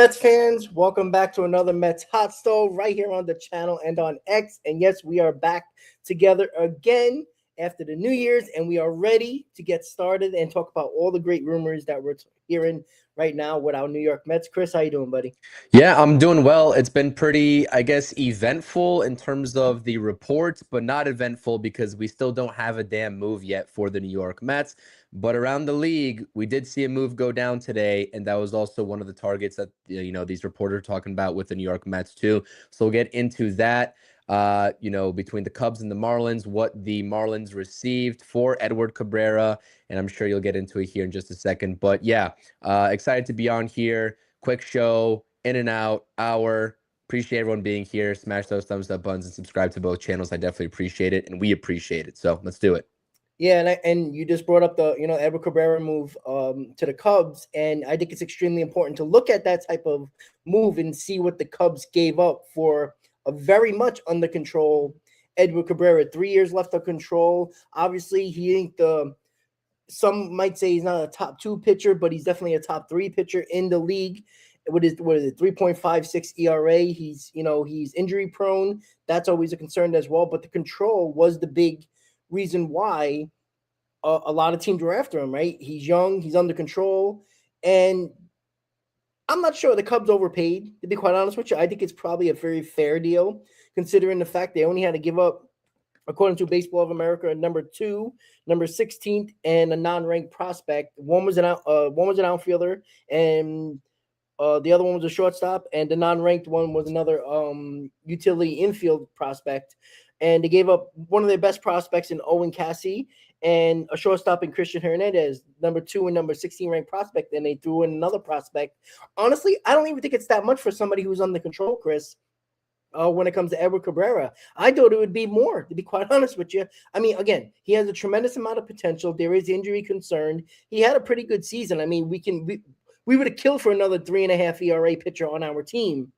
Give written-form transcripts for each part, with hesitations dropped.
Mets fans? Welcome back to another Mets Hot Stove right here on the channel and on X. And yes, we are back together again after the New Year's, and we are ready to get started and talk about all the great rumors that we're hearing right now with our New York Mets. Chris, how you doing, buddy? Yeah, I'm doing well. It's been pretty, I guess, eventful in terms of the reports, but not eventful because we still don't have a damn move yet for the New York Mets. But around the league, we did see a move go down today, and that was also one of the targets that these reporters are talking about with the New York Mets too. So we'll get into that. Between the Cubs and the Marlins, what the Marlins received for Edward Cabrera, and I'm sure you'll get into it here in just a second. But yeah, excited to be on here. Quick show, in and out, hour. Appreciate everyone being here. Smash those thumbs up buttons and subscribe to both channels. I definitely appreciate it, and we appreciate it. So let's do it. Yeah, and you just brought up the Edward Cabrera move to the Cubs, and I think it's extremely important to look at that type of move and see what the Cubs gave up for a very much under control Edward Cabrera. 3 years left of control. Obviously, he ain't some might say he's not a top 2 pitcher, but he's definitely a top 3 pitcher in the league. What is it, 3.56 ERA? He's injury prone. That's always a concern as well. But the control was the big reason why a lot of teams were after him, right? He's young, he's under control, and I'm not sure the Cubs overpaid, to be quite honest with you. I think it's probably a very fair deal, considering the fact they only had to give up, according to Baseball of America, number 2, number 16th, and a non-ranked prospect. One was an outfielder, and the other one was a shortstop, and the non-ranked one was another utility infield prospect. And they gave up one of their best prospects in Owen Cassey and a shortstop in Christian Hernandez, number 2 and number 16 ranked prospect. And they threw in another prospect. Honestly, I don't even think it's that much for somebody who's under control, Chris. When it comes to Edward Cabrera, I thought it would be more, to be quite honest with you. I mean, again, he has a tremendous amount of potential. There is injury concern. He had a pretty good season. I mean, we would have killed for another 3.5 ERA pitcher on our team.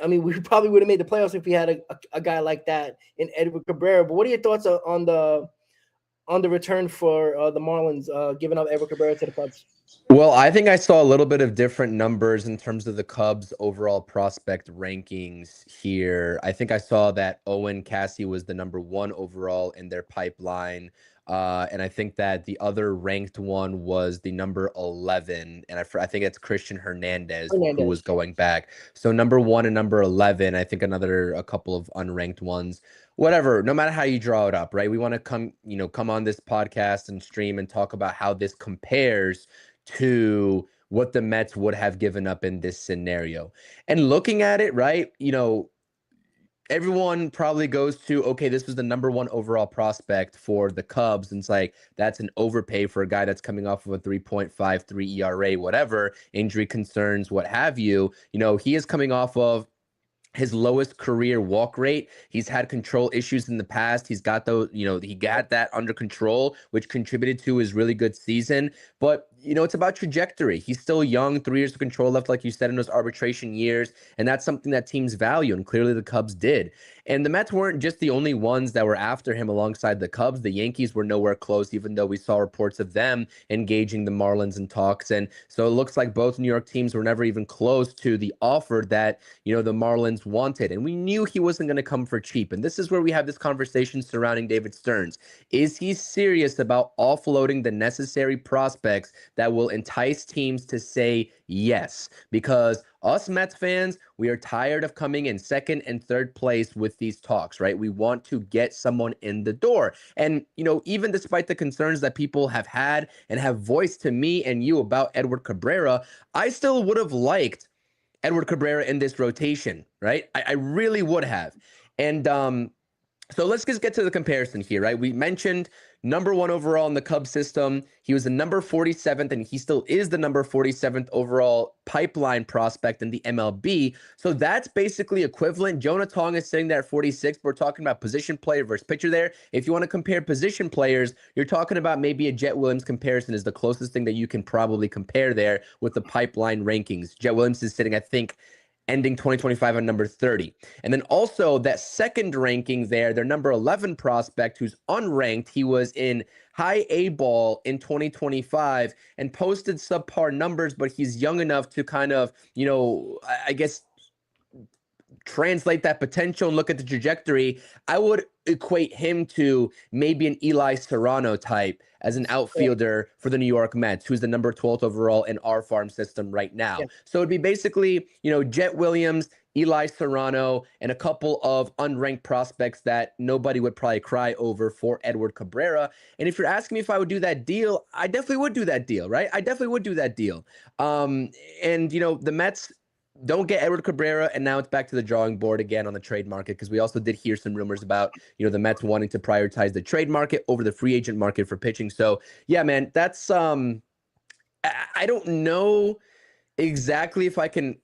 I mean, we probably would have made the playoffs if we had a guy like that in Edward Cabrera. But what are your thoughts on the return for the Marlins giving up Edward Cabrera to the Cubs? Well, I think I saw a little bit of different numbers in terms of the Cubs' overall prospect rankings here. I think I saw that Owen Cassey was the number 1 overall in their pipeline. And I think that the other ranked one was the number 11. And I think it's Christian Hernandez who was going back. So number 1 and number 11, I think a couple of unranked ones. Whatever, no matter how you draw it up, right? We want to come on this podcast and stream and talk about how this compares to what the Mets would have given up in this scenario. And looking at it, right, everyone probably goes to, okay, this was the number 1 overall prospect for the Cubs. And it's like, that's an overpay for a guy that's coming off of a 3.53 ERA, whatever, injury concerns, what have you. He is coming off of his lowest career walk rate. He's had control issues in the past. He's got those, he got that under control, which contributed to his really good season. But, it's about trajectory. He's still young, 3 years of control left, like you said, in those arbitration years. And that's something that teams value. And clearly the Cubs did. And the Mets weren't just the only ones that were after him alongside the Cubs. The Yankees were nowhere close, even though we saw reports of them engaging the Marlins in talks. And so it looks like both New York teams were never even close to the offer that, the Marlins wanted. And we knew he wasn't going to come for cheap. And this is where we have this conversation surrounding David Stearns. Is he serious about offloading the necessary prospects that will entice teams to say yes? Because us Mets fans, we are tired of coming in second and third place with these talks, right? We want to get someone in the door. And, even despite the concerns that people have had and have voiced to me and you about Edward Cabrera, I still would have liked Edward Cabrera in this rotation, right? I really would have. And so let's just get to the comparison here, right? We mentioned number 1 overall in the Cubs system. He was the number 47th, and he still is the number 47th overall pipeline prospect in the MLB. So that's basically equivalent. Jonah Tong is sitting there at 46. We're talking about position player versus pitcher there. If you want to compare position players, you're talking about maybe a Jet Williams comparison is the closest thing that you can probably compare there with the pipeline rankings. Jet Williams is sitting, I think, ending 2025 on number 30. And then also that second ranking there, their number 11 prospect who's unranked, he was in high A ball in 2025 and posted subpar numbers, but he's young enough to kind of, I guess, translate that potential and look at the trajectory. I would equate him to maybe an Eli Serrano type as an outfielder for the New York Mets, who's the number 12th overall in our farm system right now. Yeah. So it'd be basically, Jet Williams, Eli Serrano, and a couple of unranked prospects that nobody would probably cry over for Edward Cabrera. And if you're asking me if I would do that deal, I definitely would do that deal, right? I definitely would do that deal. The Mets don't get Edward Cabrera, and now it's back to the drawing board again on the trade market, because we also did hear some rumors about, the Mets wanting to prioritize the trade market over the free agent market for pitching. So, yeah, man, that's I don't know exactly if I can,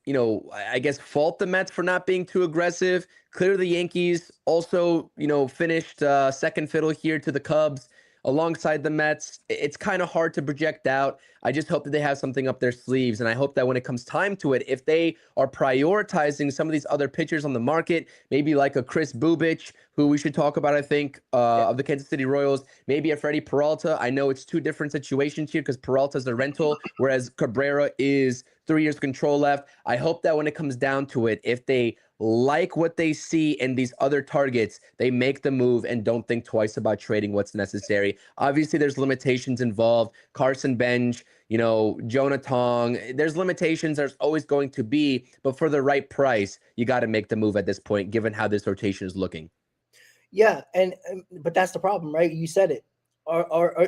I guess fault the Mets for not being too aggressive. Clearly, the Yankees also, finished second fiddle here to the Cubs alongside the Mets. It's kind of hard to project out. I just hope that they have something up their sleeves. And I hope that when it comes time to it, if they are prioritizing some of these other pitchers on the market, maybe like a Chris Bubich, who we should talk about, I think, of the Kansas City Royals, maybe a Freddy Peralta. I know it's two different situations here because Peralta's a rental, whereas Cabrera is 3 years control left. I hope that when it comes down to it, if they like what they see in these other targets, they make the move and don't think twice about trading what's necessary. Obviously, there's limitations involved. Carson Bench, Jonah Tong. There's limitations. There's always going to be. But for the right price, you got to make the move at this point, given how this rotation is looking. Yeah, but that's the problem, right? You said it.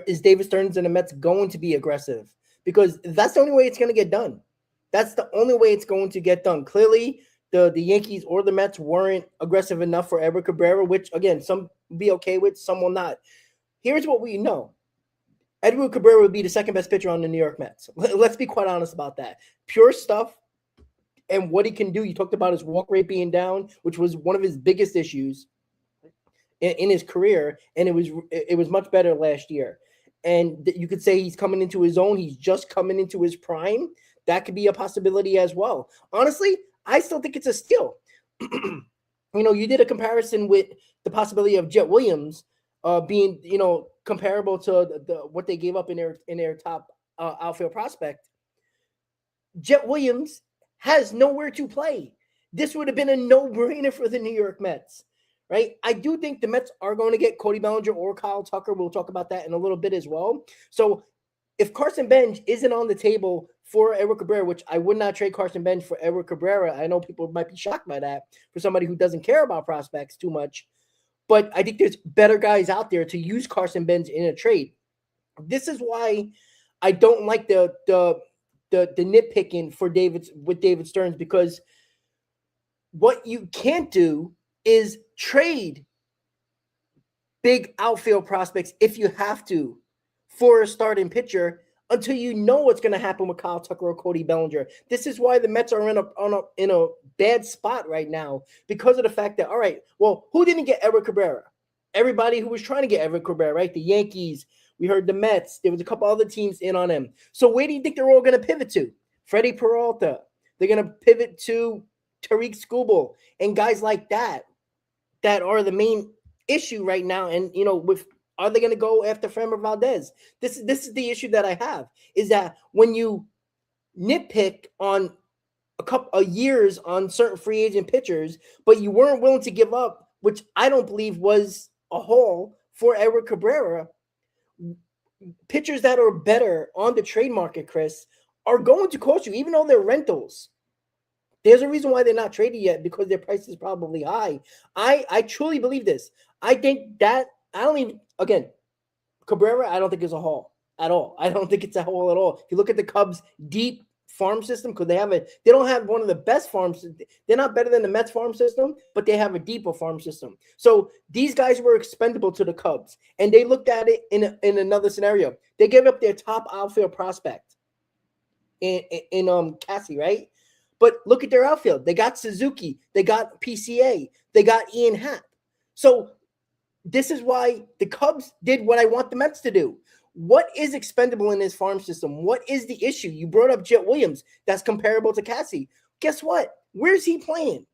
Is David Stearns and the Mets going to be aggressive? Because that's the only way it's going to get done. That's the only way it's going to get done. Clearly, the Yankees or the Mets weren't aggressive enough for Edward Cabrera, which, again, some will be okay with, some will not. Here's what we know. Edward Cabrera would be the second best pitcher on the New York Mets. Let's be quite honest about that. Pure stuff and what he can do. You talked about his walk rate being down, which was one of his biggest issues in his career, and it was much better last year. And you could say he's coming into his own. He's just coming into his prime. That could be a possibility as well. Honestly, I still think it's a steal. You did a comparison with the possibility of Jet Williams being, comparable to what they gave up in their top outfield prospect. Jet Williams has nowhere to play. This would have been a no-brainer for the New York Mets, right? I do think the Mets are going to get Cody Bellinger or Kyle Tucker. We'll talk about that in a little bit as well. So if Carson Bench isn't on the table for Edward Cabrera, which I would not trade Carson Bench for Edward Cabrera. I know people might be shocked by that for somebody who doesn't care about prospects too much. But I think there's better guys out there to use Carson Bench in a trade. This is why I don't like the nitpicking for David Stearns, because what you can't do is trade big outfield prospects if you have to for a starting pitcher until you know what's going to happen with Kyle Tucker or Cody Bellinger. This is why the Mets are in a bad spot right now, because of the fact that, all right, well, who didn't get Edward Cabrera? Everybody who was trying to get Edward Cabrera, right? The Yankees, we heard the Mets. There was a couple other teams in on him. So where do you think they're all going to pivot to? Freddy Peralta. They're going to pivot to Tarik Skubal and guys like that are the main issue right now. And, are they going to go after Framber Valdez? This is the issue that I have, is that when you nitpick on a couple of years on certain free agent pitchers, but you weren't willing to give up, which I don't believe was a haul for Edward Cabrera, pitchers that are better on the trade market, Chris, are going to cost you, even though they're rentals. There's a reason why they're not traded yet, because their price is probably high. I truly believe this. I think that Cabrera, I don't think is a haul at all. I don't think it's a haul at all. If you look at the Cubs' deep farm system, because they don't have one of the best farms. They're not better than the Mets farm system, but they have a deeper farm system. So these guys were expendable to the Cubs, and they looked at it in another scenario. They gave up their top outfield prospect in Cassie, right? But look at their outfield. They got Suzuki. They got PCA. They got Ian Happ. So this is why the Cubs did what I want the Mets to do. What is expendable in this farm system? What is the issue? You brought up Jet Williams. That's comparable to Cassie. Guess what? Where's he playing?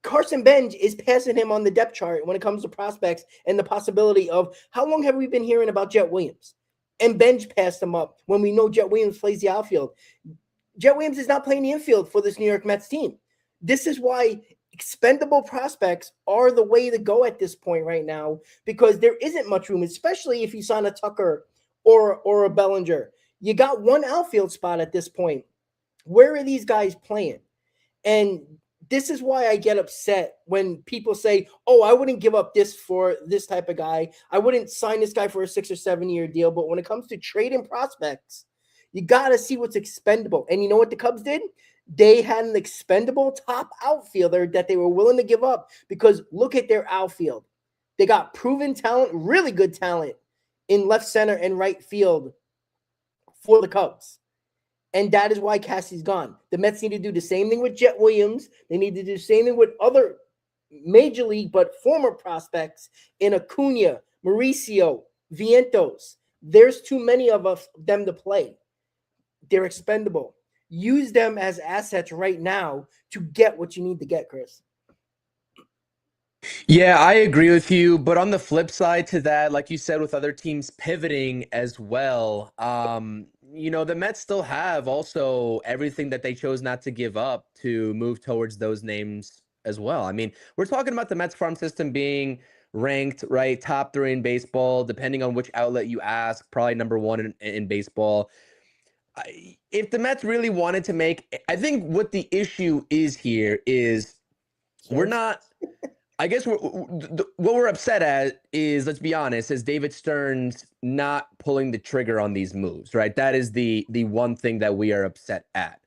Carson Benj is passing him on the depth chart when it comes to prospects and the possibility of how long have we been hearing about Jet Williams? And Benj passed him up when we know Jet Williams plays the outfield. Jet Williams is not playing the infield for this New York Mets team. This is why expendable prospects are the way to go at this point right now, because there isn't much room, especially if you sign a Tucker or a Bellinger. You got one outfield spot at this point. Where are these guys playing? And this is why I get upset when people say, oh, I wouldn't give up this for this type of guy. I wouldn't sign this guy for a 6 or 7 year deal. But when it comes to trading prospects, you got to see what's expendable. And you know what the Cubs did? They had an expendable top outfielder that they were willing to give up, because look at their outfield. They got proven talent, really good talent in left center and right field for the Cubs. And that is why Cassie's gone. The Mets need to do the same thing with Jet Williams. They need to do the same thing with other major league but former prospects in Acuna, Mauricio, Vientos. There's too many of them to play. They're expendable. Use them as assets right now to get what you need to get, Chris. Yeah, I agree with you. But on the flip side to that, like you said, with other teams pivoting as well, the Mets still have also everything that they chose not to give up to move towards those names as well. I mean, we're talking about the Mets farm system being ranked, right, top 3 in baseball, depending on which outlet you ask, probably number 1 in baseball. If the Mets really wanted to I think what the issue is here is we're not. I guess what we're upset at is, let's be honest, is David Stearns not pulling the trigger on these moves, right? That is the one thing that we are upset at.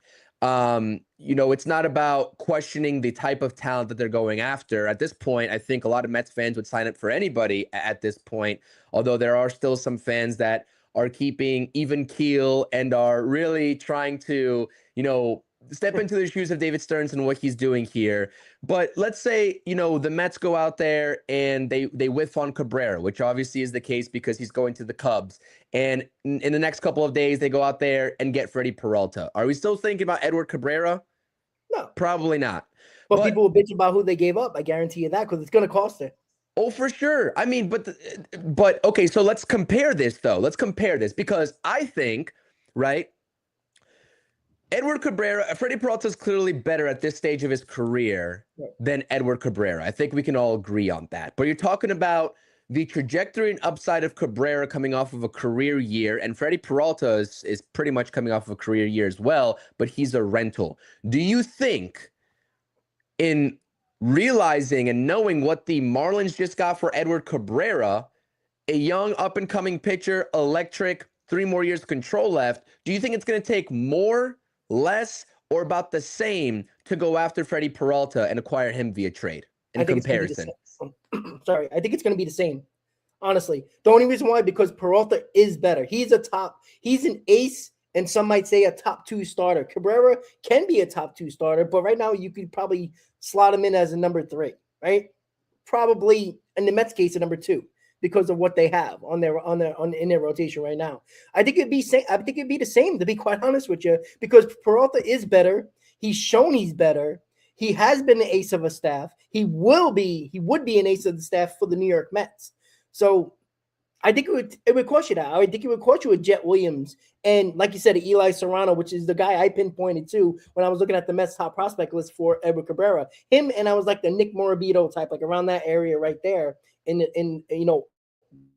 It's not about questioning the type of talent that they're going after. At this point, I think a lot of Mets fans would sign up for anybody at this point, although there are still some fans that are keeping even keel and are really trying to, step into the shoes of David Stearns and what he's doing here. But let's say, the Mets go out there and they whiff on Cabrera, which obviously is the case because he's going to the Cubs. And in the next couple of days, they go out there and get Freddy Peralta. Are we still thinking about Edward Cabrera? No. Probably not. But people will bitch about who they gave up. I guarantee you that, because it's going to cost it. Oh, for sure. I mean, but okay, so let's compare this, though. Let's compare this, because I think, right, Edward Cabrera, Freddy Peralta is clearly better at this stage of his career than Edward Cabrera. I think we can all agree on that. But you're talking about the trajectory and upside of Cabrera coming off of a career year, and Freddy Peralta is pretty much coming off of a career year as well, but he's a rental. Do you think, in realizing and knowing what the Marlins just got for Edward Cabrera, a young up-and-coming pitcher, electric, 3 more years of control left, do you think it's going to take more, less, or about the same to go after Freddy Peralta and acquire him via trade in comparison? Sorry, I think it's going to be the same, honestly. The only reason why, because Peralta is better. He's an ace, and some might say a top 2 starter. Cabrera can be a top 2 starter, but right now you could probably slot him in as a number 3, right? Probably in the Mets case, a number 2, because of what they have in their rotation right now. I think it'd be the same, to be quite honest with you, because Peralta is better. He's shown he's better. He has been the ace of a staff. He would be an ace of the staff for the New York Mets. So I think it would cost you that. I think it would cost you a Jet Williams, and like you said, Eli Serrano, which is the guy I pinpointed to when I was looking at the Mets top prospect list for Edward Cabrera. Him, and I was like the Nick Morabito type, like around that area right there.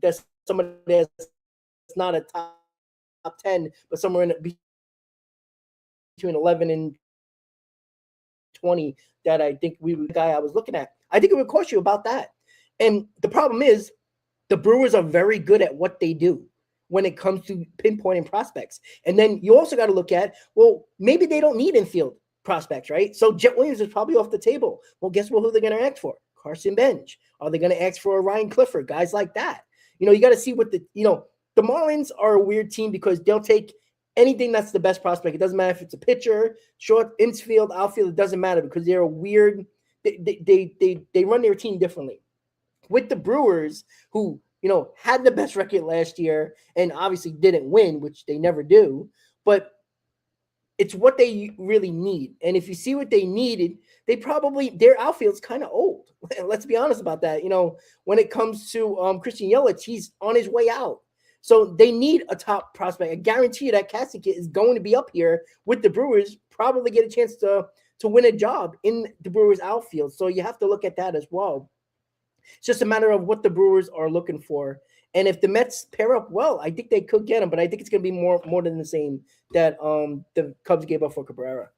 That's somebody that's not a top 10, but somewhere in between 11 and 20 that I think the guy I was looking at. I think it would cost you about that. And the problem is, the Brewers are very good at what they do when it comes to pinpointing prospects. And then you also got to look at, well, maybe they don't need infield prospects, right? So Jet Williams is probably off the table. Well, guess what? Who they're going to ask for? Carson Benj. Are they going to ask for a Ryan Clifford? Guys like that. You got to see what the Marlins are a weird team, because they'll take anything that's the best prospect. It doesn't matter if it's a pitcher, short, infield, outfield. It doesn't matter, because they're a weird. They run their team differently. With the Brewers, who had the best record last year and obviously didn't win, which they never do, but it's what they really need. And if you see what they needed, their outfield's kind of old. Let's be honest about that. When it comes to Christian Yelich, he's on his way out. So they need a top prospect. I guarantee you that Cassidy is going to be up here with the Brewers, probably get a chance to win a job in the Brewers outfield. So you have to look at that as well. It's just a matter of what the Brewers are looking for. And if the Mets pair up well, I think they could get him, but I think it's going to be more than the same that the Cubs gave up for Cabrera.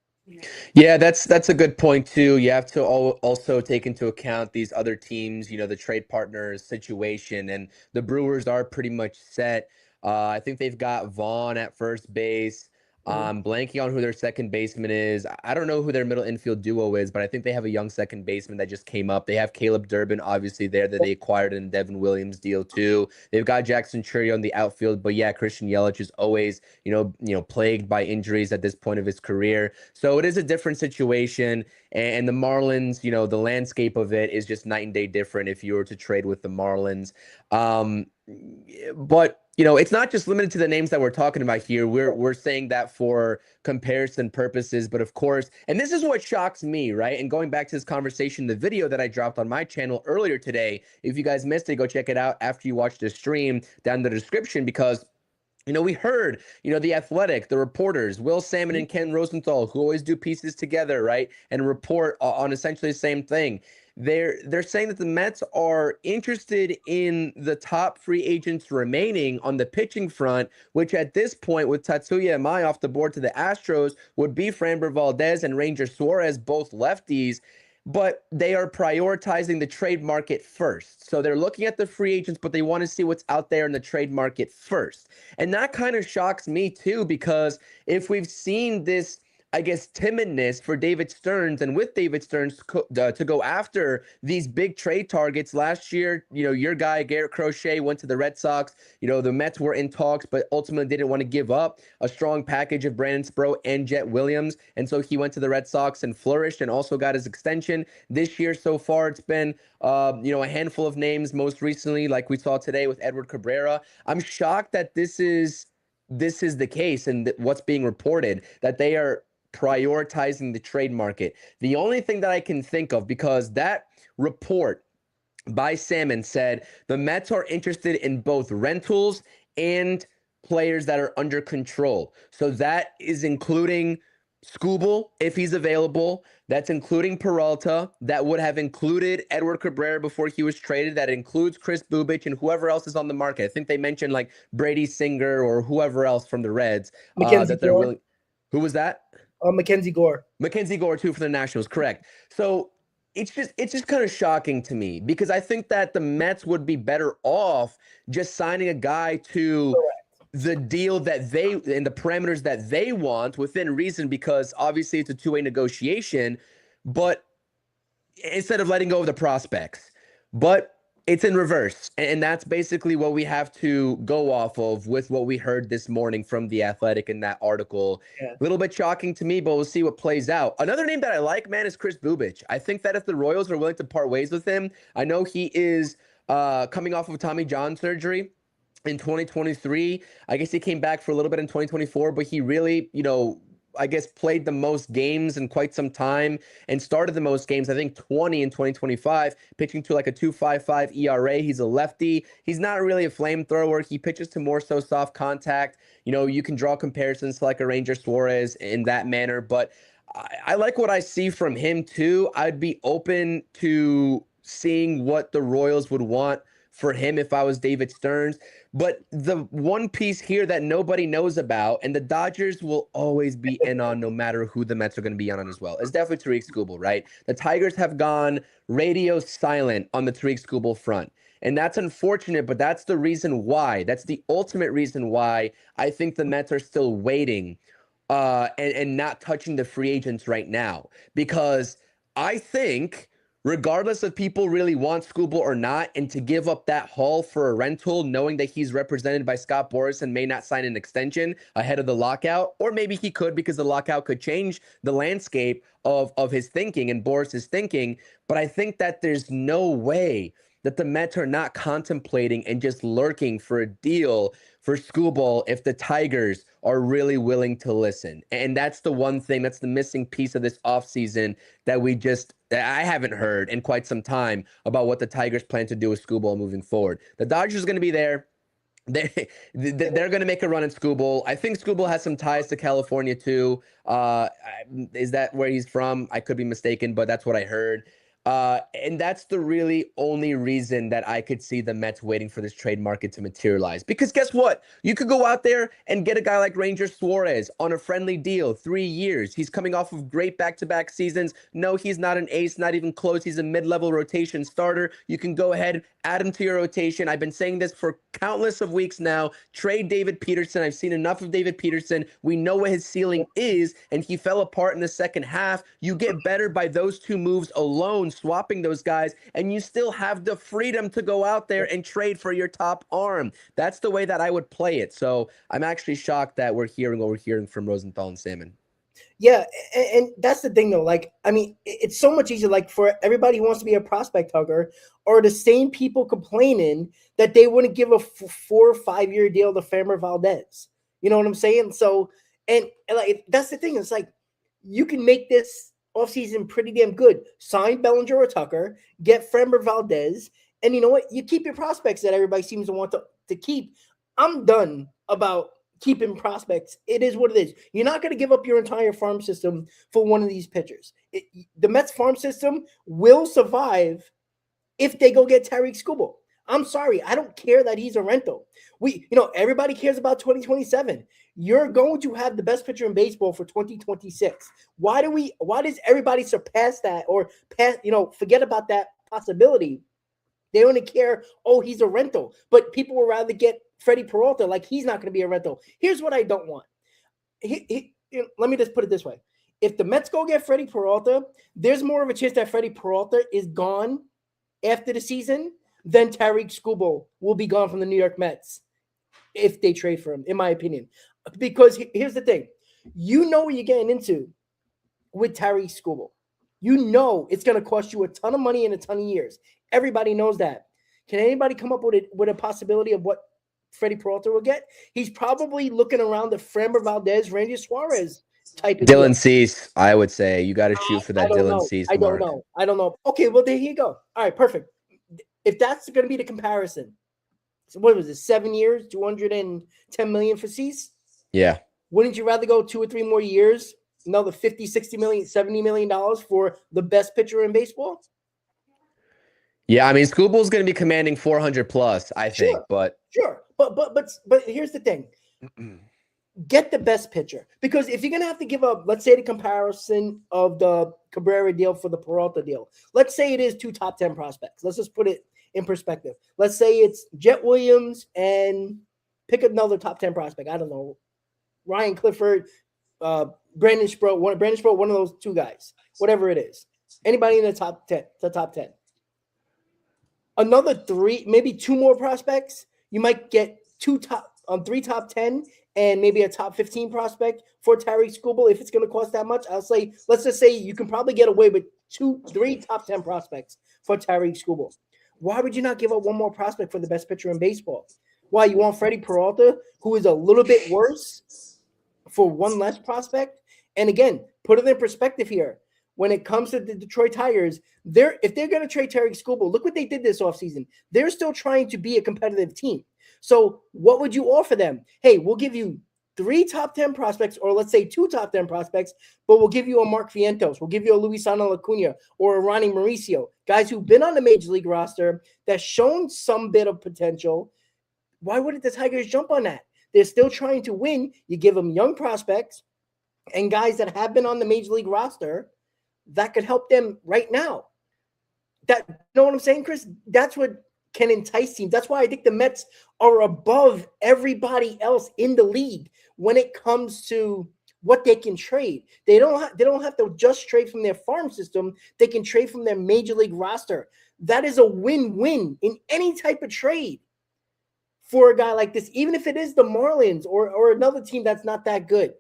Yeah, that's a good point too. You have to also take into account these other teams, the trade partners situation, and the Brewers are pretty much set. I think they've got Vaughn at first base. Blanking on who their second baseman is. I don't know who their middle infield duo is, but I think they have a young second baseman that just came up. They have Caleb Durbin, obviously, there that they acquired in the Devin Williams deal too. They've got Jackson Churio on the outfield, but yeah, Christian Yelich is always, plagued by injuries at this point of his career. So it is a different situation. And the Marlins, the landscape of it is just night and day different if you were to trade with the Marlins. But it's not just limited to the names that we're talking about here. We're saying that for comparison purposes, but of course, and this is what shocks me, right? And going back to this conversation, the video that I dropped on my channel earlier today, if you guys missed it, go check it out after you watch the stream down in the description, because we heard, The Athletic, the reporters, Will Salmon and Ken Rosenthal, who always do pieces together, right, and report on essentially the same thing. They're saying that the Mets are interested in the top free agents remaining on the pitching front, which at this point, with Tatsuya Amai off the board to the Astros, would be Framber Valdez and Ranger Suarez, both lefties. But they are prioritizing the trade market first. So they're looking at the free agents, but they want to see what's out there in the trade market first. And that kind of shocks me too, because if we've seen this, I guess, timidness for David Stearns, and with David Stearns to go after these big trade targets last year, your guy, Garrett Crochet, went to the Red Sox. The Mets were in talks, but ultimately didn't want to give up a strong package of Brandon Sproat and Jet Williams. And so he went to the Red Sox and flourished and also got his extension. This year so far, it's been, a handful of names, most recently, like we saw today with Edward Cabrera. I'm shocked that this is the case and what's being reported, that they are prioritizing the trade market. The only thing that I can think of, because that report by Salmon said the Mets are interested in both rentals and players that are under control. So that is including Skubal, if he's available. That's including Peralta. That would have included Edward Cabrera before he was traded. That includes Chris Bubich and whoever else is on the market. I think they mentioned like Brady Singer or whoever else from the Reds that they're willing. Who was that? Mackenzie Gore. Mackenzie Gore, too, for the Nationals, correct. So it's just kind of shocking to me, because I think that the Mets would be better off just signing a guy to the deal that they and the parameters that they want within reason, because obviously it's a two-way negotiation, but instead of letting go of the prospects. But it's in reverse, and that's basically what we have to go off of with what we heard this morning from The Athletic in that article. Yeah. A little bit shocking to me, but we'll see what plays out. Another name that I like, man, is Chris Bubich. I think that if the Royals are willing to part ways with him, I know he is coming off of Tommy John surgery in 2023. I guess he came back for a little bit in 2024, but he really, I guess, played the most games in quite some time and started the most games, I think 20 in 2025, pitching to like a 2.55 ERA. He's a lefty. He's not really a flamethrower. He pitches to more so soft contact. You can draw comparisons to like a Ranger Suarez in that manner, but I like what I see from him too. I'd be open to seeing what the Royals would want for him if I was David Stearns. But the one piece here that nobody knows about, and the Dodgers will always be in on no matter who the Mets are going to be on as well, is definitely Tarik Skubal, right? The Tigers have gone radio silent on the Tarik Skubal front. And that's unfortunate, but that's the reason why. That's the ultimate reason why I think the Mets are still waiting and not touching the free agents right now. Because I think, regardless if people really want Skubal or not, and to give up that haul for a rental, knowing that he's represented by Scott Boras and may not sign an extension ahead of the lockout, or maybe he could, because the lockout could change the landscape of his thinking and Boris's thinking. But I think that there's no way that the Mets are not contemplating and just lurking for a deal for Skubal if the Tigers are really willing to listen. And that's the one thing, that's the missing piece of this offseason that I haven't heard in quite some time about what the Tigers plan to do with Skubal moving forward. The Dodgers are going to be there. They're going to make a run at Skubal. I think Skubal has some ties to California too. Is that where he's from? I could be mistaken, but that's what I heard. And that's the really only reason that I could see the Mets waiting for this trade market to materialize. Because guess what? You could go out there and get a guy like Ranger Suarez on a friendly deal, 3 years. He's coming off of great back-to-back seasons. No, he's not an ace, not even close. He's a mid-level rotation starter. You can go ahead, add him to your rotation. I've been saying this for countless of weeks now. Trade David Peterson. I've seen enough of David Peterson. We know what his ceiling is, and he fell apart in the second half. You get better by those two moves alone, swapping those guys, and you still have the freedom to go out there and trade for your top arm. That's the way that I would play it. So I'm actually shocked that we're hearing what we're hearing from Rosenthal and Salmon. Yeah, and that's the thing, though. Like, I mean, it's so much easier, like, for everybody who wants to be a prospect hugger, or the same people complaining that they wouldn't give a 4 or 5 year deal to Framber Valdez. You know what I'm saying? So, and like, that's the thing. It's like, you can make this offseason pretty damn good. Sign Bellinger or Tucker, get Framber Valdez, and you know what? You keep your prospects that everybody seems to want to keep. I'm done about keeping prospects. It is what it is. You're not going to give up your entire farm system for one of these pitchers. The Mets farm system will survive if they go get Tarik Skubal. I'm sorry. I don't care that he's a rental. Everybody cares about 2027. You're going to have the best pitcher in baseball for 2026. Why does everybody surpass that or forget about that possibility? They only care, he's a rental. But people would rather get Freddy Peralta, like he's not going to be a rental. Here's what I don't want. Let me just put it this way. If the Mets go get Freddy Peralta, there's more of a chance that Freddy Peralta is gone after the season than Tarik Skubal will be gone from the New York Mets if they trade for him, in my opinion. Because here's the thing. You know what you're getting into with Tarik Skubal. You know it's going to cost you a ton of money in a ton of years. Everybody knows that. Can anybody come up with a possibility of what Freddy Peralta will get? He's probably looking around the Framber Valdez, Ranger Suarez type of Dylan deal. Cease, I would say. You got to shoot for that Dylan Cease mark. I don't know. Okay, well, there you go. All right, perfect. If that's going to be the comparison, so what was it, 7 years, $210 million for Cease? Yeah. Wouldn't you rather go 2 or 3 more years, another $50, $60 million, $70 million for the best pitcher in baseball? Yeah, I mean, Skubal's going to be commanding 400 plus, I think, but sure. But here's the thing. Get the best pitcher, because if you're going to have to give up, let's say the comparison of the Cabrera deal for the Peralta deal, let's say it is 2 top 10 prospects. Let's just put it in perspective. Let's say it's Jet Williams and pick another top 10 prospect. I don't know, Ryan Clifford, Brandon Sproat, one of those 2 guys, whatever it is. Anybody in the top 10, Another 3, maybe 2 more prospects. You might get 3 top 10 and maybe a top 15 prospect for Tarik Skubal. If it's going to cost that much, I'll say, let's just say you can probably get away with 3 top 10 prospects for Tarik Skubal. Why would you not give up 1 more prospect for the best pitcher in baseball? Why, you want Freddy Peralta, who is a little bit worse, for 1 less prospect? And again, put it in perspective here. When it comes to the Detroit Tigers, if they're going to trade Tarik Skubal, look what they did this offseason. They're still trying to be a competitive team. So what would you offer them? Hey, we'll give you 3 top 10 prospects, or let's say 2 top 10 prospects, but we'll give you a Mark Vientos. We'll give you a Luisano Acuna or a Ronnie Mauricio, guys who've been on the Major League roster that's shown some bit of potential. Why wouldn't the Tigers jump on that? They're still trying to win. You give them young prospects and guys that have been on the Major League roster that could help them right now. You know what I'm saying, Chris? That's what can entice teams. That's why I think the Mets are above everybody else in the league when it comes to what they can trade. They don't have to just trade from their farm system. They can trade from their Major League roster. That is a win-win in any type of trade for a guy like this, even if it is the Marlins or another team that's not that good.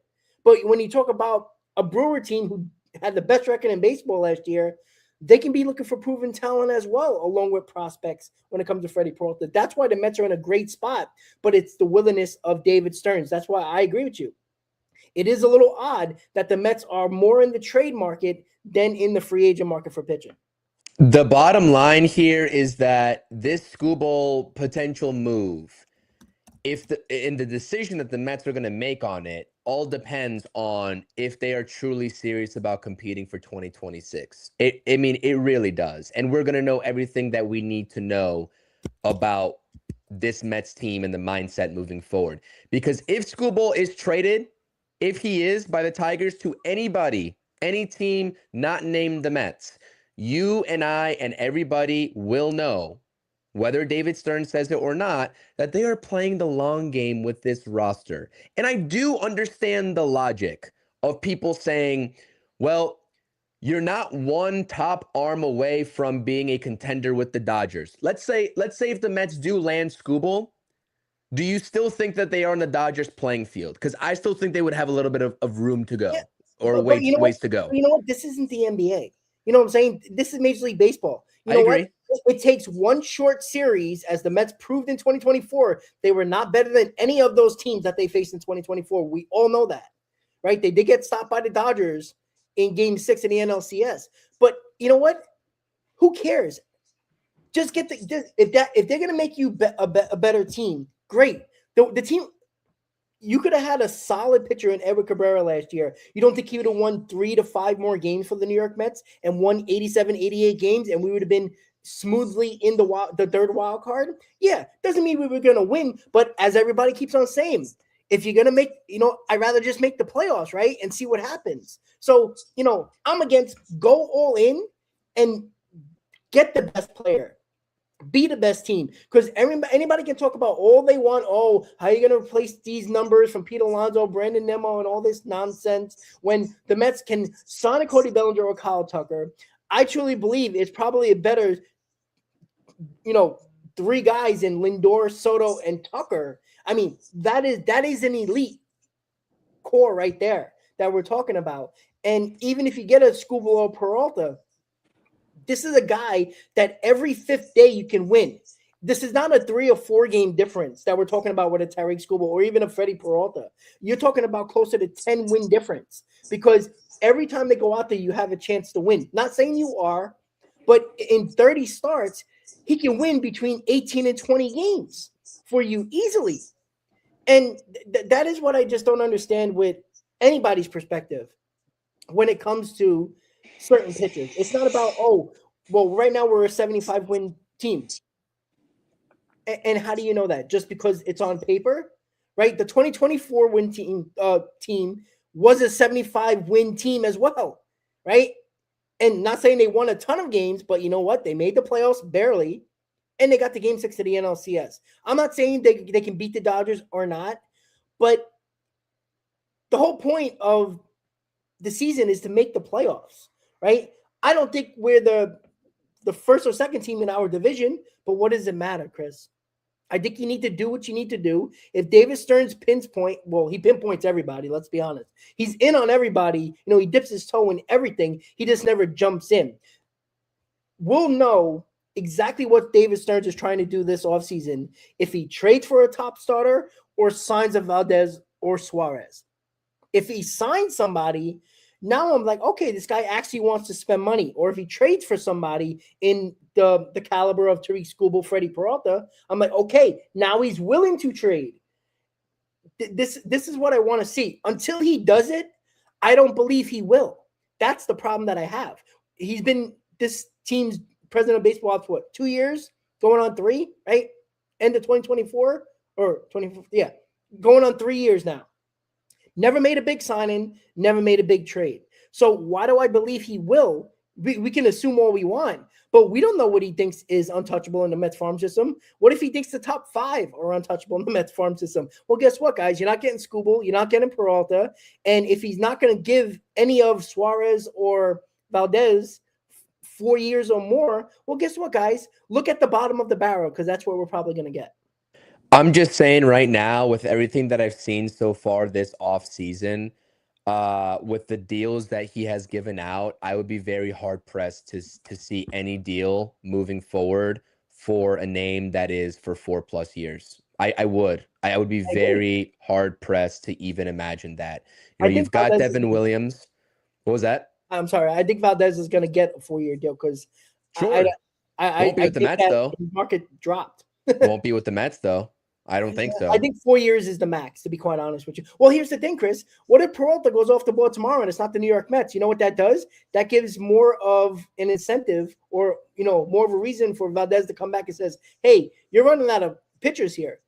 But when you talk about a Brewer team who had the best record in baseball last year, they can be looking for proven talent as well, along with prospects when it comes to Freddy Peralta. That's why the Mets are in a great spot, but it's the willingness of David Stearns. That's why I agree with you. It is a little odd that the Mets are more in the trade market than in the free agent market for pitching. The bottom line here is that this Skubal potential move, if the decision that the Mets are going to make on it, all depends on if they are truly serious about competing for 2026. It really does. And we're going to know everything that we need to know about this Mets team and the mindset moving forward. Because if Skubal is traded, if he is by the Tigers to anybody, any team not named the Mets, you and I and everybody will know, whether David Stern says it or not, that they are playing the long game with this roster. And I do understand the logic of people saying, well, you're not one top arm away from being a contender with the Dodgers. Let's say if the Mets do land Skubal, do you still think that they are on the Dodgers playing field? Because I still think they would have a little bit of room to go, or but ways to go. You know what? This isn't the NBA. You know what I'm saying? This is Major League Baseball. You know I agree. what? It takes one short series, as the Mets proved in 2024. They were not better than any of those teams that they faced in 2024. We all know that, right? They did get stopped by the Dodgers in Game 6 of the NLCS. But you know what? Who cares? Just get if they're gonna make you a better team, great. The team. You could have had a solid pitcher in Edward Cabrera last year. You don't think he would have won 3 to 5 more games for the New York Mets and won 87, 88 games, and we would have been smoothly in the third wild card? Yeah, doesn't mean we were going to win, but as everybody keeps on saying, if you're going to make, I'd rather just make the playoffs, right, and see what happens. So, I'm against go all in and get the best player. Be the best team, because anybody can talk about all they want. Oh, how are you going to replace these numbers from Pete Alonso, Brandon Nimmo, and all this nonsense when the Mets can sign a Cody Bellinger or Kyle Tucker? I truly believe it's probably a better, 3 guys in Lindor, Soto, and Tucker. I mean, that is an elite core right there that we're talking about. And even if you get a Skubal or Peralta, this is a guy that every 5th day you can win. This is not a 3 or 4 game difference that we're talking about with a Tarik Skubal or even a Freddy Peralta. You're talking about closer to 10 win difference, because every time they go out there, you have a chance to win. Not saying you are, but in 30 starts, he can win between 18 and 20 games for you easily. And that is what I just don't understand with anybody's perspective when it comes to certain pitchers. It's not about, right now we're a 75 win team. And how do you know that? Just because it's on paper, right? The 2024 win team was a 75 win team as well, right? And not saying they won a ton of games, but you know what? They made the playoffs barely, and they got to Game 6 of the NLCS. I'm not saying they can beat the Dodgers or not, but the whole point of the season is to make the playoffs, right? I don't think we're the first or second team in our division, but what does it matter, Chris? I think you need to do what you need to do. If David Stearns he pinpoints everybody, let's be honest. He's in on everybody. He dips his toe in everything. He just never jumps in. We'll know exactly what David Stearns is trying to do this offseason if he trades for a top starter or signs a Valdez or Suarez. If he signs somebody, now I'm like, okay, this guy actually wants to spend money. Or if he trades for somebody in the caliber of Tarik Skubal, Freddy Peralta, I'm like, okay, now he's willing to trade. This is what I want to see. Until he does it, I don't believe he will. That's the problem that I have. He's been this team's president of baseball for 2 years, going on 3, right? End of 2024 or 24, yeah, going on 3 years now. Never made a big signing, never made a big trade. So why do I believe he will? We can assume all we want, but we don't know what he thinks is untouchable in the Mets farm system. What if he thinks the top 5 are untouchable in the Mets farm system? Well, guess what, guys? You're not getting Skubal, you're not getting Peralta, and if he's not going to give any of Suarez or Valdez 4 years or more, well, guess what, guys? Look at the bottom of the barrel, because that's what we're probably going to get. I'm just saying right now, with everything that I've seen so far this offseason, with the deals that he has given out, I would be very hard pressed to see any deal moving forward for a name that is for 4+ years. I would be I agree. very hard pressed to even imagine that. I You've think got Valdez is Devin gonna, Williams. What was that? I'm sorry. I think Valdez is going to get a 4-year deal because I, Sure. Won't be I with the think Mets that though. the market dropped. Won't be with the Mets though. I don't think I so. think 4 years is the max, to be quite honest with you. Well, here's the thing, Chris. What if Peralta goes off the board tomorrow and it's not the New York Mets? You know what that does? That gives more of an incentive, or more of a reason for Valdez to come back and says, "Hey, you're running out of pitchers here.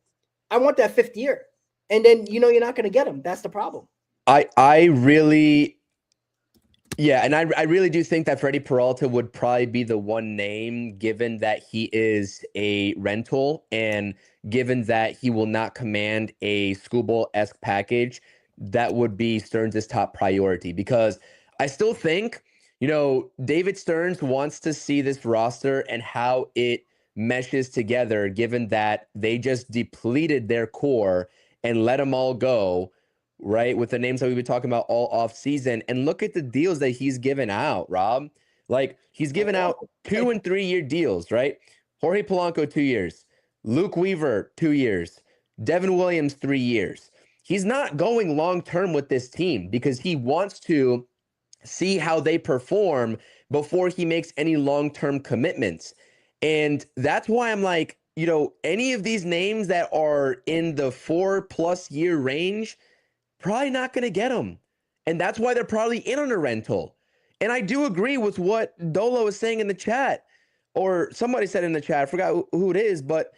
I want that 5th year." And then you're not going to get him. That's the problem. I really Yeah, and I really do think that Freddy Peralta would probably be the one name, given that he is a rental and given that he will not command a Skubal-esque package, that would be Stearns' top priority. Because I still think, David Stearns wants to see this roster and how it meshes together, given that they just depleted their core and let them all go, right? With the names that we've been talking about all off season, and look at the deals that he's given out, Rob. Like, he's given out 2 and 3 year deals, right? Jorge Polanco, 2 years. Luke Weaver, 2 years. Devin Williams, 3 years. He's not going long term with this team because he wants to see how they perform before he makes any long term commitments. And that's why I'm like, any of these names that are in the 4+ year range, probably not going to get them. And that's why they're probably in on a rental. And I do agree with what Dolo was saying in the chat, or somebody said in the chat, I forgot who it is, but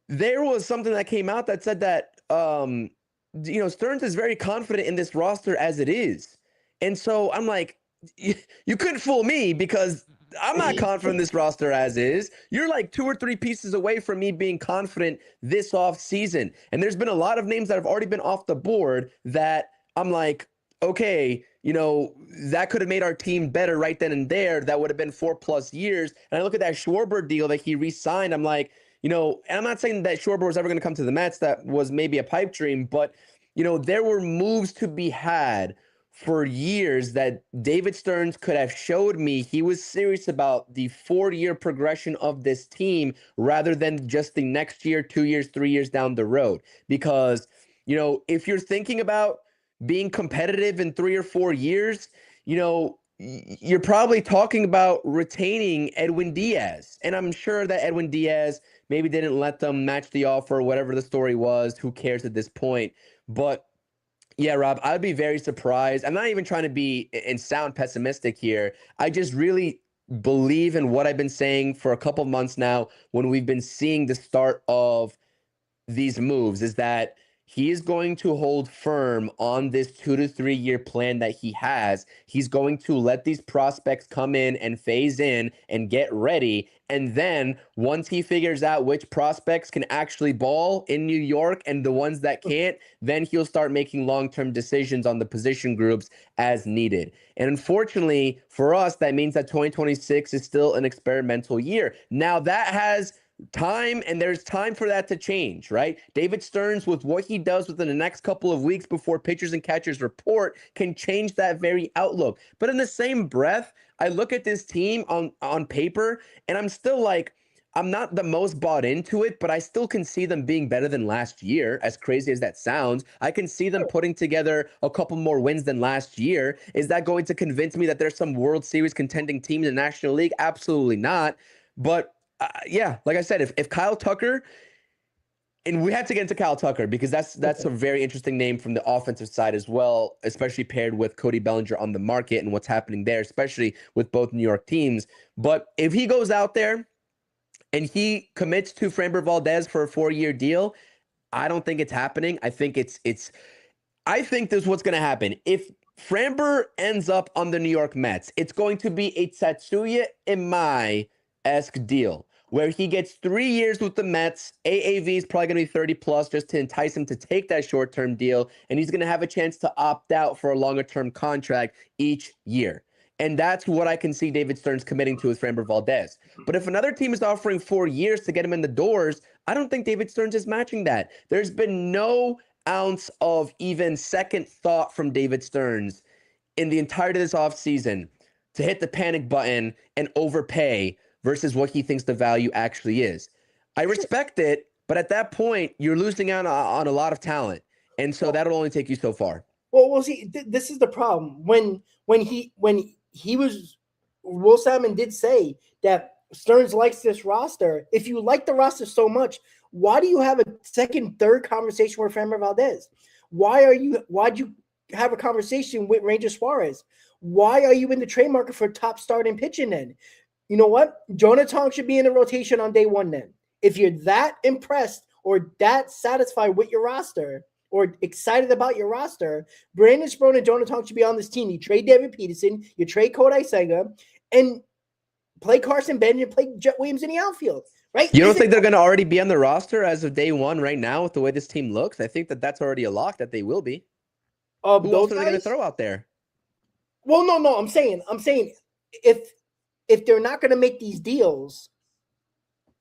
there was something that came out that said that, Stearns is very confident in this roster as it is. And so I'm like, you couldn't fool me because I'm not confident in this roster as is. You're like 2 or 3 pieces away from me being confident this off season. And there's been a lot of names that have already been off the board that I'm like, okay, that could have made our team better right then and there. That would have been 4+ years. And I look at that Schwarber deal that he re-signed. I'm like, and I'm not saying that Schwarber was ever going to come to the Mets. That was maybe a pipe dream, but there were moves to be had for years that David Stearns could have showed me he was serious about the 4-year progression of this team rather than just the next year, 2 years, 3 years down the road. Because, if you're thinking about being competitive in 3 or 4 years, you're probably talking about retaining Edwin Diaz. And I'm sure that Edwin Diaz maybe didn't let them match the offer, whatever the story was. Who cares at this point? But yeah, Rob, I'd be very surprised. I'm not even trying to be and sound pessimistic here. I just really believe in what I've been saying for a couple months now when we've been seeing the start of these moves, is that he is going to hold firm on this 2 to 3 year plan that he has. He's going to let these prospects come in and phase in and get ready. And then once he figures out which prospects can actually ball in New York and the ones that can't, then he'll start making long-term decisions on the position groups as needed. And unfortunately for us, that means that 2026 is still an experimental year. Now that has time, and there's time for that to change, right? David Stearns, with what he does within the next couple of weeks before pitchers and catchers report, can change that very outlook. But in the same breath, I look at this team on paper, and I'm still like, I'm not the most bought into it, but I still can see them being better than last year, as crazy as that sounds. I can see them putting together a couple more wins than last year. Is that going to convince me that there's some World Series contending team in the National League? Absolutely not. But yeah, like I said, if Kyle Tucker, and we have to get into Kyle Tucker because that's a very interesting name from the offensive side as well, especially paired with Cody Bellinger on the market and what's happening there, especially with both New York teams. But if he goes out there and he commits to Framber Valdez for a 4-year deal, I don't think it's happening. I think I think this is what's going to happen. If Framber ends up on the New York Mets, it's going to be a Tatsuya Imai-esque deal where he gets 3 years with the Mets. AAV is probably going to be 30 plus just to entice him to take that short-term deal, and he's going to have a chance to opt out for a longer-term contract each year. And that's what I can see David Stearns committing to with Framber Valdez. But if another team is offering 4 years to get him in the doors, I don't think David Stearns is matching that. There's been no ounce of even second thought from David Stearns in the entirety of this offseason to hit the panic button and overpay versus what he thinks the value actually is. I respect it, but at that point, you're losing out on a lot of talent. And so that'll only take you so far. Well, see, this is the problem. When he was, Will Salmon did say that Stearns likes this roster. If you like the roster so much, why do you have a second, third conversation with Framber Valdez? Why'd you have a conversation with Ranger Suarez? Why are you in the trade market for top starting pitching then? You know what? Jonah Tong should be in the rotation on day one then. If you're that impressed or that satisfied with your roster or excited about your roster, Brandon Sproat and Jonah Tong should be on this team. You trade David Peterson, you trade Kodai Senga, and play Carson Benjamin and play Jet Williams in the outfield, right? You don't think they're going to already be on the roster as of day one right now with the way this team looks? I think that's already a lock that they will be. Who else are they going to throw out there? Well, no. I'm saying if they're not going to make these deals,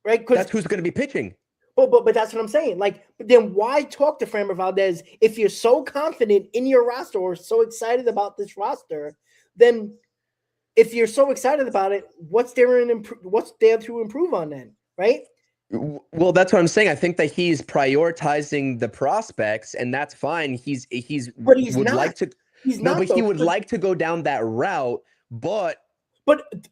right? Because that's who's going to be pitching. But that's what I'm saying. Like, then why talk to Framber Valdez if you're so confident in your roster or so excited about this roster? Then, if you're so excited about it, what's there to improve on then, right? Well, that's what I'm saying. I think that he's prioritizing the prospects, and that's fine. He would like to go down that route, but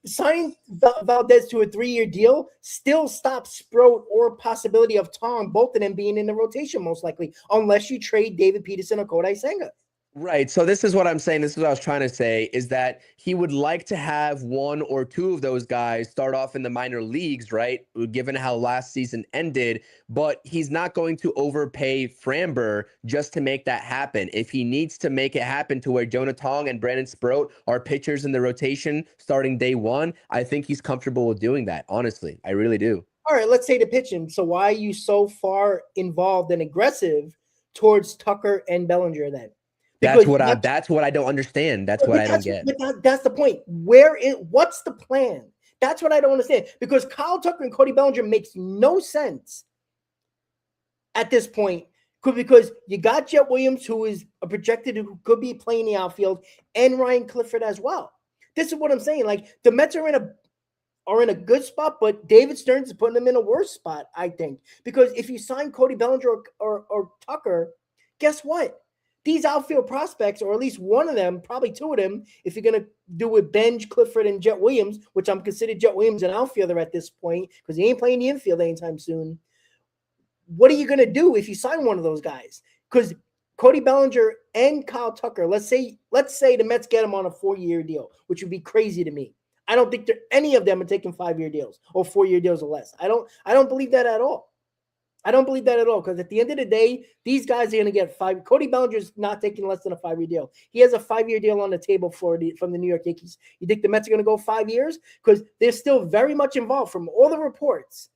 signing Valdez to a 3-year deal still stops Sproat or possibility of Tom, both of them being in the rotation most likely, unless you trade David Peterson or Kodai Senga. Right. So this is what I'm saying. This is what I was trying to say, is that he would like to have one or two of those guys start off in the minor leagues, right? Given how last season ended, but he's not going to overpay Framber just to make that happen. If he needs to make it happen to where Jonah Tong and Brandon Sproat are pitchers in the rotation starting day one, I think he's comfortable with doing that. Honestly, I really do. All right, let's say to pitching. So why are you so far involved and aggressive towards Tucker and Bellinger then? That's what I don't understand. That's what I don't get. That's the point. What's the plan? That's what I don't understand. Because Kyle Tucker and Cody Bellinger makes no sense at this point. Because you got Jet Williams, who is a projected who could be playing the outfield, and Ryan Clifford as well. This is what I'm saying. Like, the Mets are in a good spot, but David Stearns is putting them in a worse spot, I think. Because if you sign Cody Bellinger or Tucker, guess what? These outfield prospects, or at least one of them, probably two of them, if you're going to do with Benj, Clifford, and Jet Williams, which I'm considered Jet Williams an outfielder at this point because he ain't playing the infield anytime soon. What are you going to do if you sign one of those guys? Because Cody Bellinger and Kyle Tucker, let's say the Mets get him on a 4-year deal, which would be crazy to me. I don't think any of them are taking 5-year deals or 4-year deals or less. I don't believe that at all. I don't believe that at all, because at the end of the day, these guys are going to get 5. Cody Bellinger's not taking less than a 5-year deal. He has a 5-year deal on the table from the New York Yankees. You think the Mets are going to go 5 years? Because they're still very much involved from all the reports.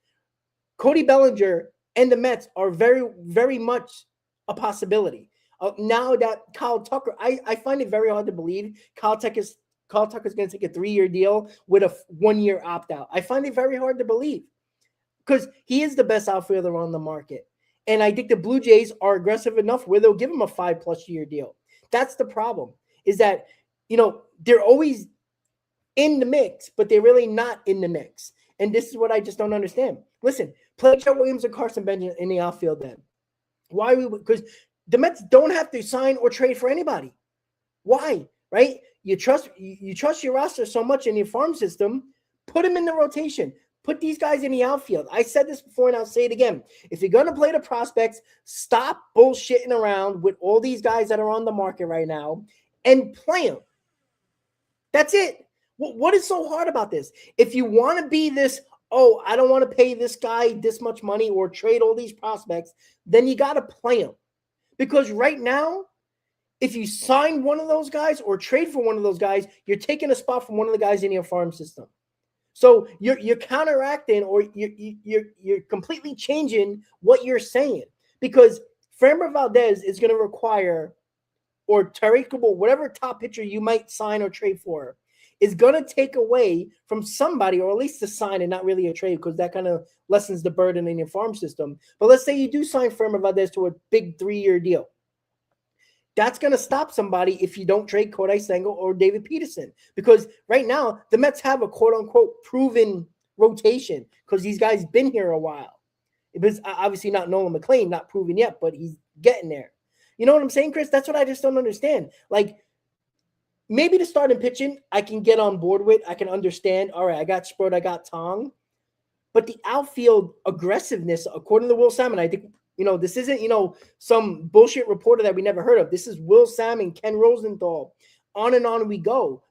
Cody Bellinger and the Mets are very, very much a possibility. Now that Kyle Tucker, I find it very hard to believe Kyle Tucker's going to take a 3-year deal with a 1-year opt-out. I find it very hard to believe. Because he is the best outfielder on the market. And I think the Blue Jays are aggressive enough where they'll give him a 5+ year deal. That's the problem, is that, they're always in the mix, but they're really not in the mix. And this is what I just don't understand. Listen, play Jet Williams and Carson Benjamin in the outfield then. Why? Because the Mets don't have to sign or trade for anybody. Why? Right? You trust your roster so much in your farm system, put them in the rotation. Put these guys in the outfield. I said this before and I'll say it again. If you're going to play the prospects, stop bullshitting around with all these guys that are on the market right now and play them. That's it. What is so hard about this? If you want to be this, I don't want to pay this guy this much money or trade all these prospects, then you got to play them. Because right now, if you sign one of those guys or trade for one of those guys, you're taking a spot from one of the guys in your farm system. So you're counteracting, or you're completely changing what you're saying, because Framber Valdez is going to require, or Tarik Skubal, whatever top pitcher you might sign or trade for, is going to take away from somebody, or at least to sign and not really a trade, because that kind of lessens the burden in your farm system. But let's say you do sign Framber Valdez to a big 3-year deal. That's going to stop somebody if you don't trade Kodai Senga or David Peterson. Because right now, the Mets have a quote-unquote proven rotation because these guys been here a while. It was obviously not Nolan McLean, not proven yet, but he's getting there. You know what I'm saying, Chris? That's what I just don't understand. Like, maybe the starting pitching, I can get on board with. I can understand. All right, I got Sprout, I got Tong. But the outfield aggressiveness, according to Will Salmon, I think, this isn't, some bullshit reporter that we never heard of. This is Will Salmon, Ken Rosenthal. On and on we go.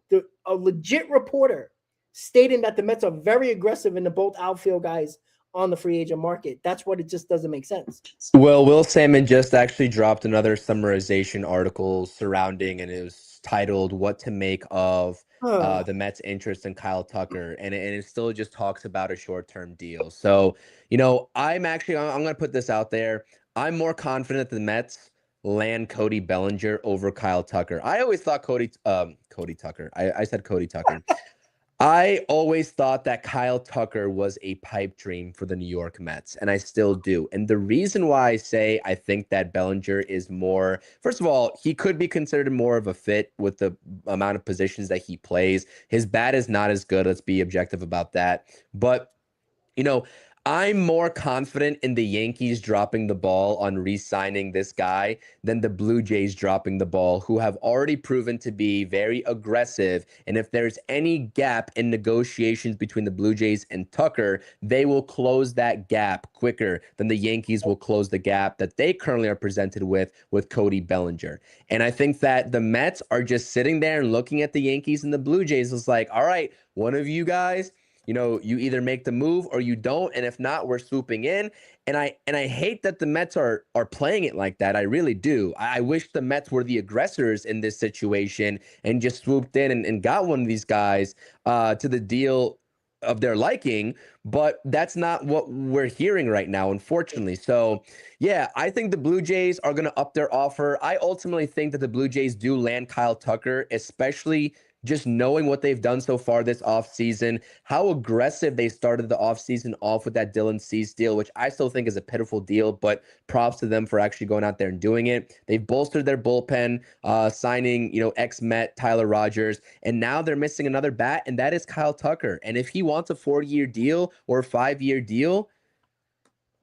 A legit reporter stating that the Mets are very aggressive in the both outfield guys on the free agent market. That's what it just doesn't make sense. Well, Will Salmon just actually dropped another summarization article surrounding, and it was titled "What to Make of the Mets' Interest in Kyle Tucker," and it still just talks about a short-term deal. So, I'm going to put this out there. I'm more confident the Mets land Cody Bellinger over Kyle Tucker. I always thought Cody Tucker. I said Cody Tucker. I always thought that Kyle Tucker was a pipe dream for the New York Mets, and I still do. And the reason why I say I think that Bellinger is more, first of all, he could be considered more of a fit with the amount of positions that he plays. His bat is not as good. Let's be objective about that. But, I'm more confident in the Yankees dropping the ball on re-signing this guy than the Blue Jays dropping the ball, who have already proven to be very aggressive. And if there's any gap in negotiations between the Blue Jays and Tucker, they will close that gap quicker than the Yankees will close the gap that they currently are presented with Cody Bellinger. And I think that the Mets are just sitting there and looking at the Yankees and the Blue Jays. It's like, all right, one of you guys, you either make the move or you don't, and if not, we're swooping in. And I hate that the Mets are playing it like that. I really do. I wish the Mets were the aggressors in this situation and just swooped in and got one of these guys to the deal of their liking, but that's not what we're hearing right now, unfortunately. So, yeah, I think the Blue Jays are going to up their offer. I ultimately think that the Blue Jays do land Kyle Tucker, especially just knowing what they've done so far this offseason, how aggressive they started the offseason off with that Dylan Cease deal, which I still think is a pitiful deal, but props to them for actually going out there and doing it. They've bolstered their bullpen, signing, ex-Met Tyler Rogers, and now they're missing another bat, and that is Kyle Tucker. And if he wants a 4-year deal or a 5-year deal,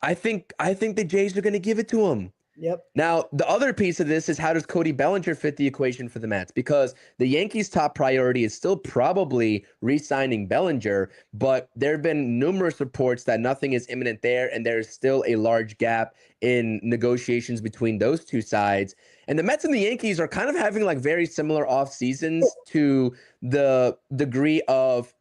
I think the Jays are going to give it to him. Yep. Now, the other piece of this is how does Cody Bellinger fit the equation for the Mets? Because the Yankees' top priority is still probably re-signing Bellinger, but there have been numerous reports that nothing is imminent there, and there's still a large gap in negotiations between those two sides. And the Mets and the Yankees are kind of having like very similar off seasons to the degree of,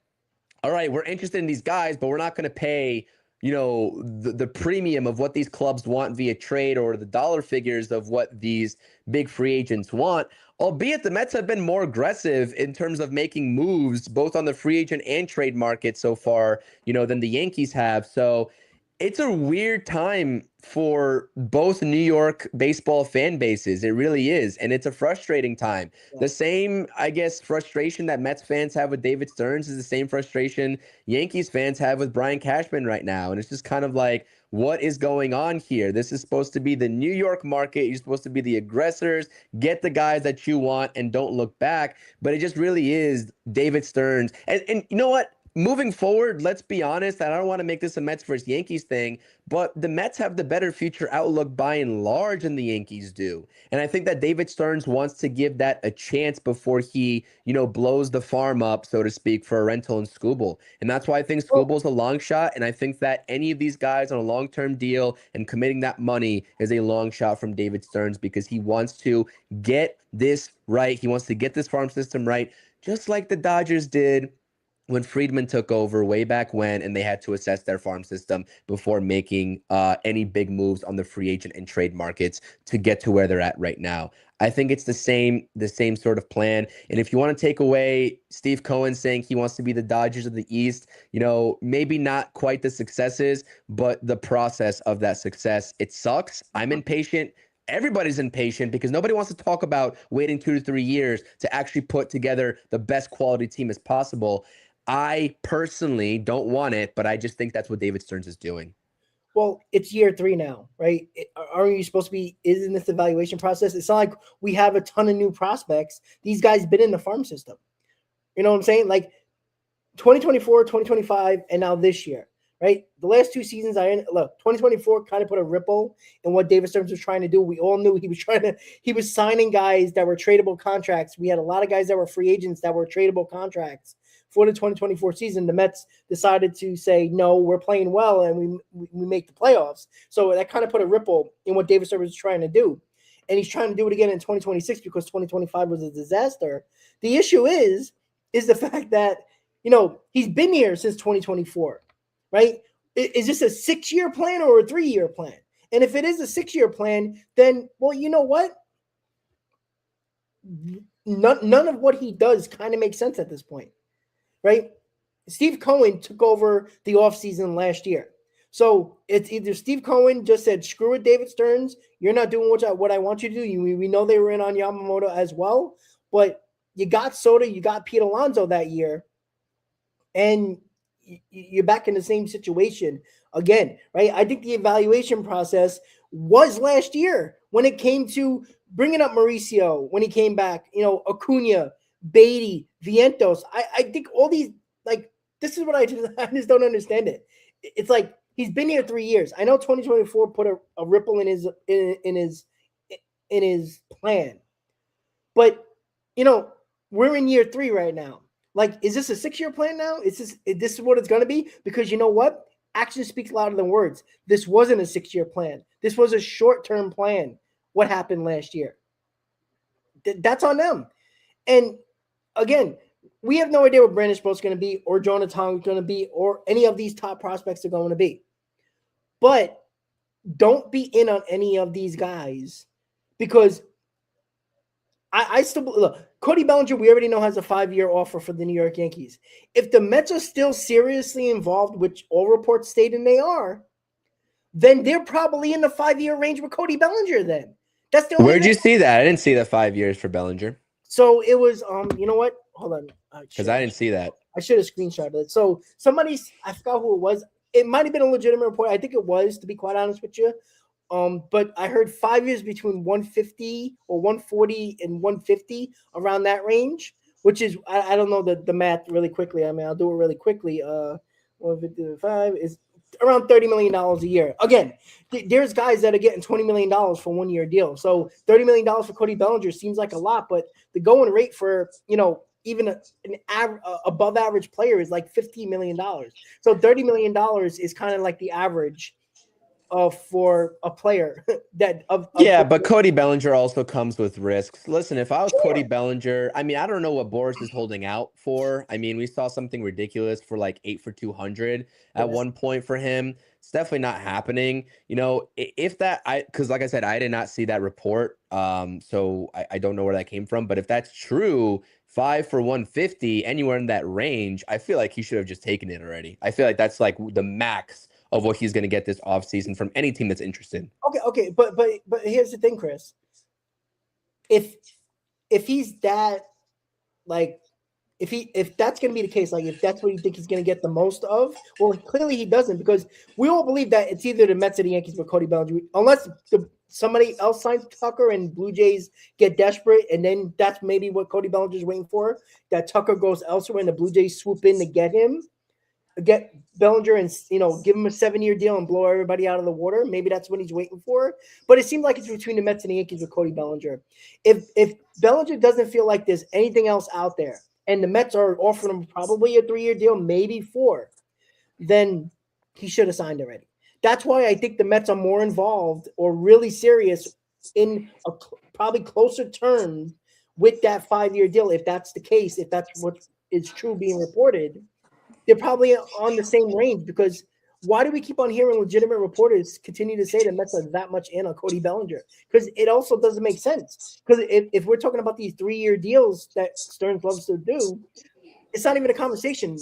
all right, we're interested in these guys, but we're not going to pay the premium of what these clubs want via trade or the dollar figures of what these big free agents want, albeit the Mets have been more aggressive in terms of making moves both on the free agent and trade market so far, than the Yankees have. So it's a weird time for both New York baseball fan bases. It really is. And it's a frustrating time. Yeah. The same, I guess, frustration that Mets fans have with David Stearns is the same frustration Yankees fans have with Brian Cashman right now. And it's just kind of like, what is going on here? This is supposed to be the New York market. You're supposed to be the aggressors, get the guys that you want and don't look back. But it just really is David Stearns. And you know what? Moving forward, let's be honest, I don't want to make this a Mets versus Yankees thing, but the Mets have the better future outlook by and large than the Yankees do. And I think that David Stearns wants to give that a chance before he, blows the farm up, so to speak, for a rental and Skubal. And that's why I think Skubal's a long shot. And I think that any of these guys on a long-term deal and committing that money is a long shot from David Stearns because he wants to get this right. He wants to get this farm system right, just like the Dodgers did when Friedman took over way back when, and they had to assess their farm system before making any big moves on the free agent and trade markets to get to where they're at right now. I think it's the same sort of plan. And if you want to take away Steve Cohen saying he wants to be the Dodgers of the East, maybe not quite the successes, but the process of that success. It sucks. I'm impatient. Everybody's impatient because nobody wants to talk about waiting 2 to 3 years to actually put together the best quality team as possible. I personally don't want it, but I just think that's what David Stearns is doing. well, it's year 3 now, right? Aren't you supposed to be, isn't this the evaluation process? It's not like we have a ton of new prospects. These guys been in the farm system. You know what I'm saying? Like 2024, 2025, and now this year, right? The last 2 seasons, look, 2024 kind of put a ripple in what David Stearns was trying to do. We all knew he was signing guys that were tradable contracts. We had a lot of guys that were free agents that were tradable contracts. For the 2024 season, the Mets decided to say, no, we're playing well, and we make the playoffs. So that kind of put a ripple in what David Stearns was trying to do. And he's trying to do it again in 2026 because 2025 was a disaster. The issue is the fact that, he's been here since 2024, right? Is this a 6-year plan or a 3-year plan? And if it is a 6-year plan, then, well, you know what? None of what he does kind of makes sense at this point, right? Steve Cohen took over the offseason last year. So it's either Steve Cohen just said, screw it, David Stearns, you're not doing what I want you to do. We know they were in on Yamamoto as well, but you got Soto, you got Pete Alonso that year, and you're back in the same situation again, right? I think the evaluation process was last year when it came to bringing up Mauricio when he came back, Acuna, Beatty, Vientos. I think all these, like, this is what I just don't understand it. It's like he's been here 3 years. I know 2024 put a ripple in his plan, but we're in year 3 right now. Like, is this a 6-year plan now? Is this what it's going to be? Because you know what? Action speaks louder than words. This wasn't a 6-year plan. This was a short-term plan. What happened last year? That's on them. And again, we have no idea what Brandon Sproat's going to be, or Jonathan is going to be, or any of these top prospects are going to be. But don't be in on any of these guys, because I still look. Cody Bellinger, we already know, has a 5-year offer for the New York Yankees. If the Mets are still seriously involved, which all reports stating they are, then they're probably in the 5-year range with Cody Bellinger. Then that's the only. Where'd you see that? I didn't see that 5 years for Bellinger. So it was, you know what? Hold on. Because I didn't see that. I should have screenshotted it. So I forgot who it was. It might have been a legitimate report. I think it was, to be quite honest with you. But I heard 5 years between 150 or 140 and 150, around that range, which is, I don't know the math really quickly. I mean, I'll do it really quickly. 155 is around $30 million a year. Again, there's guys that are getting $20 million for 1-year deal. So $30 million for Cody Bellinger seems like a lot, but the going rate for, even an above average player is like $15 million. So $30 million is kind of like the average for a player that but Cody Bellinger also comes with risks. Listen, if I was Cody Bellinger, I mean, I don't know what Boris is holding out for. I mean, we saw something ridiculous for like 8 for 200 at one point for him. It's definitely not happening. If that, because like I said, I did not see that report. So I don't know where that came from. But if that's true, 5 for 150, anywhere in that range, I feel like he should have just taken it already. I feel like that's like the max of what he's going to get this offseason from any team that's interested. Okay, but here's the thing, Chris. If he's that, like, if that's going to be the case, like if that's what you think he's going to get the most of, well, clearly he doesn't, because we all believe that it's either the Mets or the Yankees with Cody Bellinger, unless somebody else signs Tucker and Blue Jays get desperate, and then that's maybe what Cody Bellinger's waiting for, that Tucker goes elsewhere and the Blue Jays swoop in to get Bellinger and give him a 7-year deal and blow everybody out of the water. Maybe that's what he's waiting for. But it seemed like it's between the Mets and the Yankees with Cody Bellinger. If Bellinger doesn't feel like there's anything else out there, and the Mets are offering him probably a 3-year deal, maybe 4, then he should have signed already. That's why I think the Mets are more involved or really serious in a probably closer terms with that 5-year deal. If that's the case, if that's what is true being reported, they're probably on the same range, because why do we keep on hearing legitimate reporters continue to say the Mets are that much in on Cody Bellinger? Because it also doesn't make sense. Because if we're talking about these 3-year deals that Stearns loves to do, it's not even a conversation.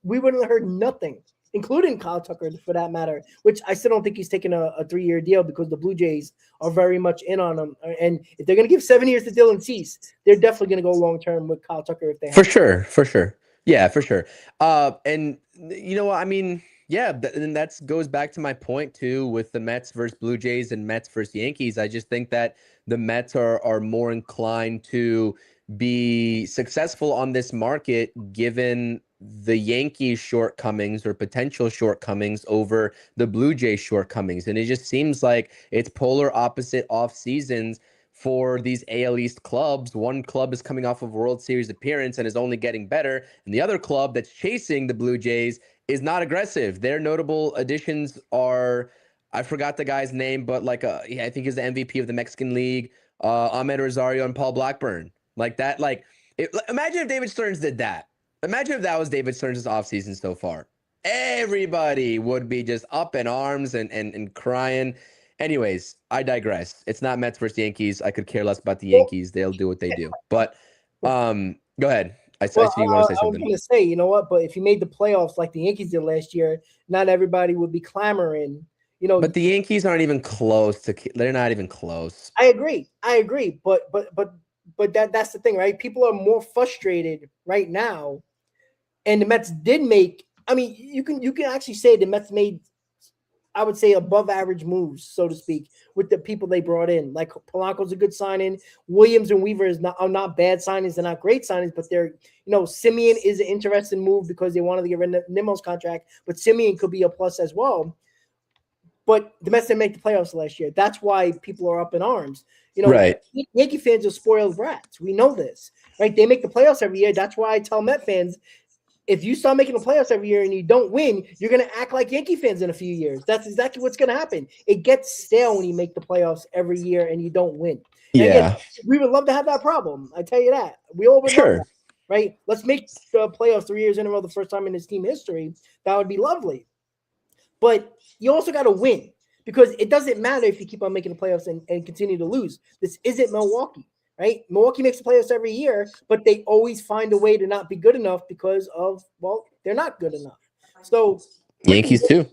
We wouldn't have heard nothing, including Kyle Tucker for that matter, which I still don't think he's taking a 3-year deal, because the Blue Jays are very much in on him. And if they're going to give 7 years to Dylan Cease, they're definitely going to go long-term with Kyle Tucker if they have For sure. Yeah, for sure. And you know what? I mean, Yeah, and that goes back to my point too with the Mets versus Blue Jays and Mets versus Yankees. I just think that the Mets are more inclined to be successful on this market given the Yankees shortcomings or potential shortcomings over the Blue Jays shortcomings. And it just seems like it's polar opposite off seasons for these AL East clubs. One club is coming off of a World Series appearance and is only getting better, and the other club that's chasing the Blue Jays is not aggressive. Their notable additions are, I forgot the guy's name, but I think he's the MVP of the Mexican League, Ahmed Rosario and Paul Blackburn. Like that, imagine if David Stearns did that. Imagine if that was David Stearns' offseason so far. Everybody would be just up in arms and crying. Anyways, I digress. It's not Mets versus Yankees. I could care less about the Well, Yankees. They'll do what they do. But go ahead. I well, see you want to say I was something. going to say, you know what? But if you made the playoffs like the Yankees did last year, not everybody would be clamoring. But the Yankees aren't even close to. They're not even close. I agree. But that's the thing, right? People are more frustrated right now, and the Mets did make. I mean, you can actually say the Mets made, I would say, above average moves, so to speak, with the people they brought in. Like Polanco's a good signing. Williams and Weaver are not bad signings. They're not great signings, but they're, Simeon is an interesting move because they wanted to get rid of Nimmo's contract, but Simeon could be a plus as well. But the Mets didn't make the playoffs last year. That's why people are up in arms. Right. Yankee fans are spoiled brats. We know this, right? They make the playoffs every year. That's why I tell Met fans, if you start making the playoffs every year and you don't win, you're going to act like Yankee fans in a few years. That's exactly what's going to happen. It gets stale when you make the playoffs every year and you don't win. And Yeah. again, we would love to have that problem. I tell you that. We all would love that, right? Let's make the playoffs 3 years in a row, the first time in this team history. That would be lovely. But you also got to win, because it doesn't matter if you keep on making the playoffs and continue to lose. This isn't Milwaukee, right? Milwaukee makes the playoffs every year, but they always find a way to not be good enough because of, they're not good enough. So Yankees too.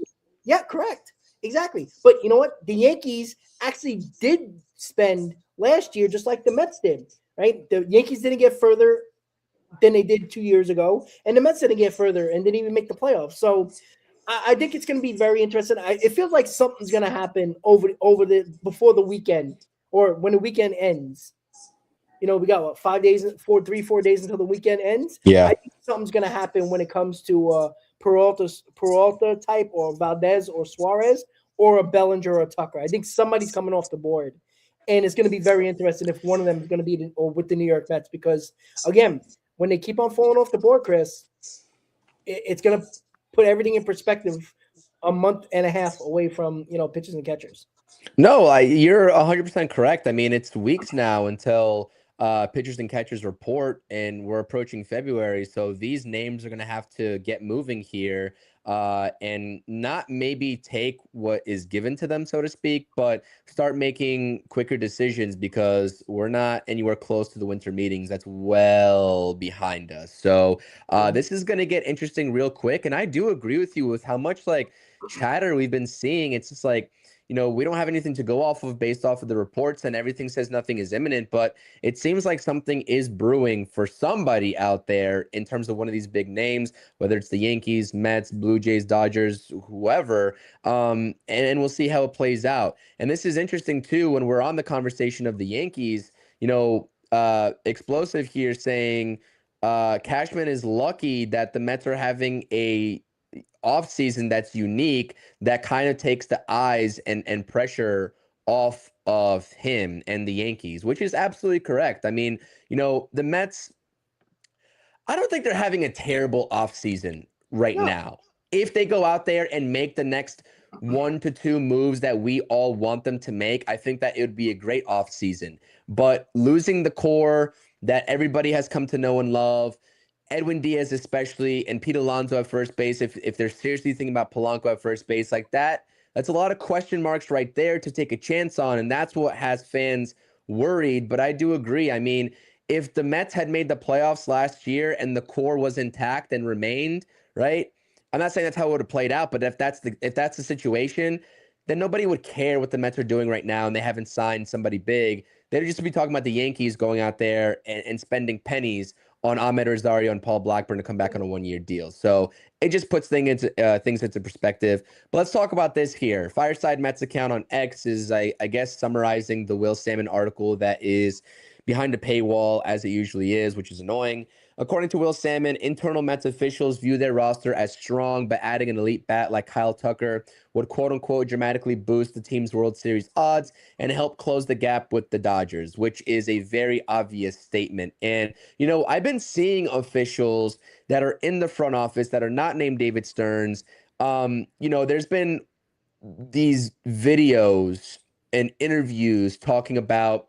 Yeah, correct. Exactly. But you know what? The Yankees actually did spend last year just like the Mets did, right? The Yankees didn't get further than they did 2 years ago, and the Mets didn't get further and didn't even make the playoffs. So I think it's going to be very interesting. It feels like something's going to happen before the weekend, or when the weekend ends. We got 4 days until the weekend ends. Yeah. I think something's going to happen when it comes to Peralta type, or Valdez or Suarez, or a Bellinger or a Tucker. I think somebody's coming off the board, and it's going to be very interesting if one of them is going to be with the New York Mets, because again, when they keep on falling off the board, Chris, it's going to put everything in perspective a month and a half away from, pitchers and catchers. No, you're 100% correct. I mean, it's weeks now until pitchers and catchers report, and we're approaching February. So these names are going to have to get moving here, and not maybe take what is given to them, so to speak, but start making quicker decisions, because we're not anywhere close to the winter meetings. That's well behind us. So this is going to get interesting real quick. And I do agree with you with how much chatter we've been seeing. It's just we don't have anything to go off of based off of the reports, and everything says nothing is imminent, but it seems like something is brewing for somebody out there in terms of one of these big names, whether it's the Yankees, Mets, Blue Jays, Dodgers, whoever. And we'll see how it plays out. And this is interesting too, when we're on the conversation of the Yankees, Explosive here saying Cashman is lucky that the Mets are having a offseason that's unique, that kind of takes the eyes and pressure off of him and the Yankees, which is absolutely correct. I mean, the Mets, I don't think they're having a terrible offseason right now. If they go out there and make the next 1 to 2 moves that we all want them to make, I think that it would be a great offseason. But losing the core that everybody has come to know and love, Edwin Diaz especially, and Pete Alonso at first base, if they're seriously thinking about Polanco at first base like that, that's a lot of question marks right there to take a chance on, and that's what has fans worried. But I do agree. I mean, if the Mets had made the playoffs last year and the core was intact and remained, right? I'm not saying that's how it would have played out, but if that's the situation, then nobody would care what the Mets are doing right now, and they haven't signed somebody big. They'd just be talking about the Yankees going out there and spending pennies on Ahmed Rosario and Paul Blackburn to come back on a 1-year deal. So it just puts things into perspective. But let's talk about this here. Fireside Mets account on X is, I guess, summarizing the Will Salmon article that is behind a paywall, as it usually is, which is annoying. According to Will Salmon, internal Mets officials view their roster as strong, but adding an elite bat like Kyle Tucker would quote-unquote dramatically boost the team's World Series odds and help close the gap with the Dodgers, which is a very obvious statement. And, I've been seeing officials that are in the front office that are not named David Stearns. There's been these videos and interviews talking about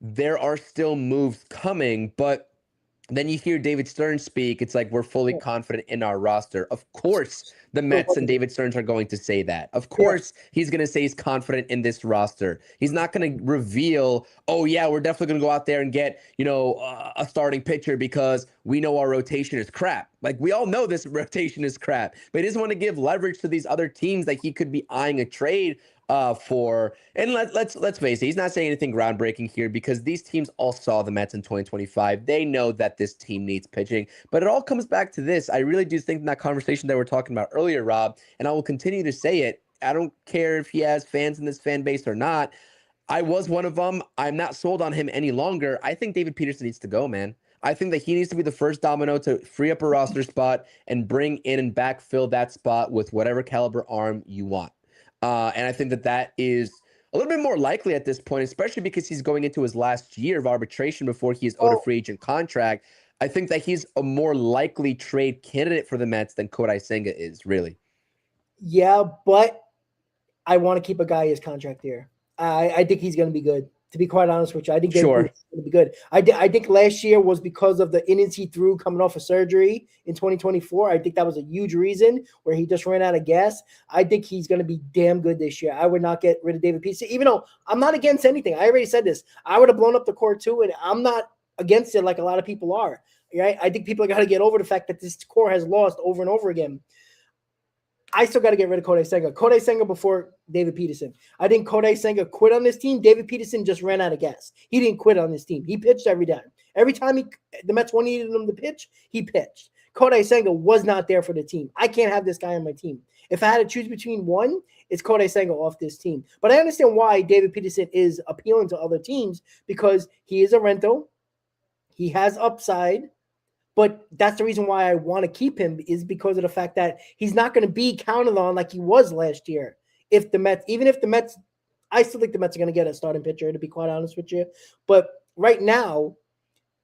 there are still moves coming, but then you hear David Stearns speak. It's like we're fully confident in our roster. Of course, the Mets and David Stearns are going to say that. Of course, he's going to say he's confident in this roster. He's not going to reveal, oh, yeah, we're definitely going to go out there and get, a starting pitcher because we know our rotation is crap. Like, we all know this rotation is crap. But he doesn't want to give leverage to these other teams that he could be eyeing a trade for. And let's face it, he's not saying anything groundbreaking here because these teams all saw the Mets in 2025. They know that this team needs pitching, but it all comes back to this. I really do think in that conversation that we're talking about earlier, Rob, and I will continue to say it. I don't care if he has fans in this fan base or not. I was one of them. I'm not sold on him any longer. I think David Peterson needs to go, man. I think that he needs to be the first domino to free up a roster spot and bring in and backfill that spot with whatever caliber arm you want. And I think that is a little bit more likely at this point, especially because he's going into his last year of arbitration before he is owed a free agent contract. I think that he's a more likely trade candidate for the Mets than Kodai Senga is, really. Yeah, but I want to keep a guy his contract here. I think he's going to be good. To be quite honest with you, I think he's going to be good. I think last year was because of the innings he threw coming off of surgery in 2024. I think that was a huge reason where he just ran out of gas. I think he's going to be damn good this year. I would not get rid of David Peterson, even though I'm not against anything. I already said this. I would have blown up the core too, and I'm not against it like a lot of people are. Right? I think people are going to get over the fact that this core has lost over and over again. I still got to get rid of Kodai Senga. Kodai Senga before David Peterson. I think Kodai Senga quit on this team. David Peterson just ran out of gas. He didn't quit on this team. He pitched every time. Every time the Mets needed him to pitch, he pitched. Kodai Senga was not there for the team. I can't have this guy on my team. If I had to choose between one, it's Kodai Senga off this team. But I understand why David Peterson is appealing to other teams because he is a rental. He has upside. But that's the reason why I want to keep him is because of the fact that he's not going to be counted on like he was last year. I still think the Mets are going to get a starting pitcher, to be quite honest with you. But right now,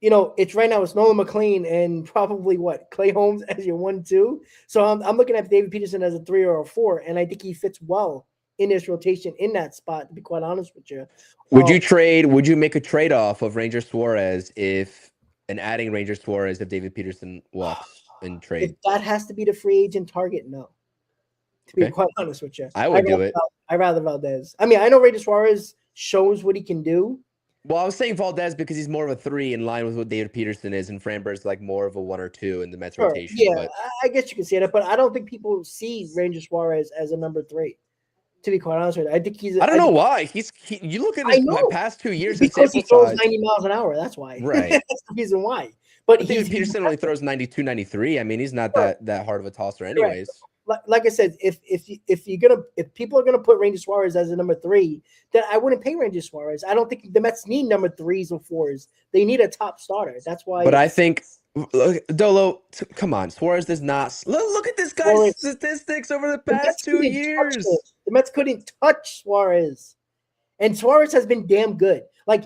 it's Nolan McLean and probably Clay Holmes as your 1-2. So I'm looking at David Peterson as a 3 or a 4, and I think he fits well in this rotation in that spot, to be quite honest with you. Would you make a trade-off of Ranger Suarez and adding Ranger Suarez if David Peterson walks in trade? If that has to be the free agent target, no. To be quite honest with you. I would do it. I'd rather Valdez. I mean, I know Ranger Suarez shows what he can do. Well, I was saying Valdez because he's more of a 3 in line with what David Peterson is, and Framberg's like more of a 1 or 2 in the Mets rotation. Yeah, but I guess you can say that, but I don't think people see Ranger Suarez as a number 3. To be quite honest with you, I think he's. I don't know why. You look at my past 2 years because he throws 90 miles an hour. That's why. Right. That's the reason why. But David Peterson only throws 92, 93. I mean, he's not that hard of a tosser, anyways. Right. Like I said, if people are gonna put Ranger Suarez as a number 3, then I wouldn't pay Ranger Suarez. I don't think the Mets need number 3s or 4s. They need a top starter. That's why. But I think. Dolo, come on. Suarez does not. Look at this guy's statistics over the past 2 years. The Mets couldn't touch Suarez, and Suarez has been damn good. Like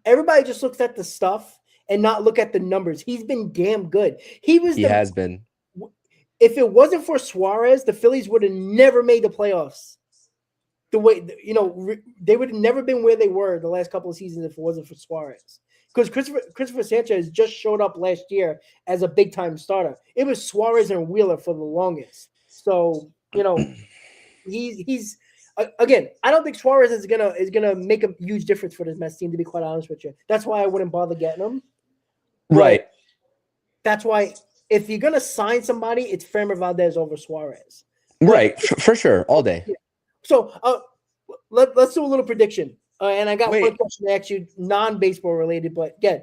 everybody just looks at the stuff and not look at the numbers. He's been damn good. He has been. If it wasn't for Suarez, the Phillies would have never made the playoffs. The way they would have never been where they were the last couple of seasons if it wasn't for Suarez. Because Christopher Sanchez just showed up last year as a big time starter. It was Suarez and Wheeler for the longest. So he's again. I don't think Suarez is gonna make a huge difference for this Mets team. To be quite honest with you, that's why I wouldn't bother getting him. Right. That's why if you're gonna sign somebody, it's Framber Valdez over Suarez. Right, for sure, all day. Yeah. So let's do a little prediction. And I got one question to ask you, non-baseball related, but again,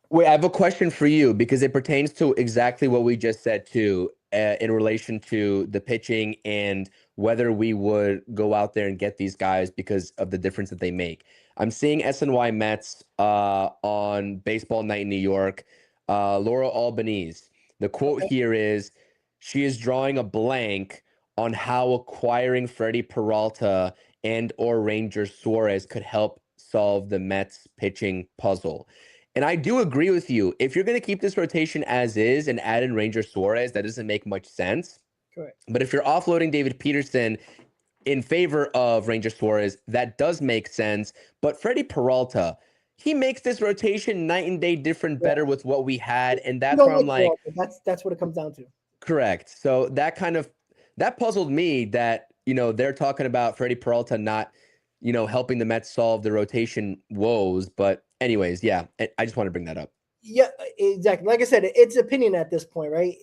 Wait, I have a question for you because it pertains to exactly what we just said too, in relation to the pitching and whether we would go out there and get these guys because of the difference that they make. I'm seeing SNY Mets on Baseball Night in New York. Laura Albanese. The quote Okay. here is, she is drawing a blank on how acquiring Freddy Peralta and or Ranger Suarez could help solve the Mets pitching puzzle. And I do agree with you. If you're going to keep this rotation as is and add in Ranger Suarez, that doesn't make much sense. Correct. But if you're offloading David Peterson in favor of Ranger Suarez, that does make sense. But Freddy Peralta, he makes this rotation night and day different Yeah. better with what we had. And You that's don't where I'm like like, Peralta. That's what it comes down to. correct. So that puzzled me that, they're talking about Freddy Peralta not, helping the Mets solve the rotation woes. But anyways, yeah, I just want to bring that up. Yeah, exactly. Like I said, it's opinion at this point, right?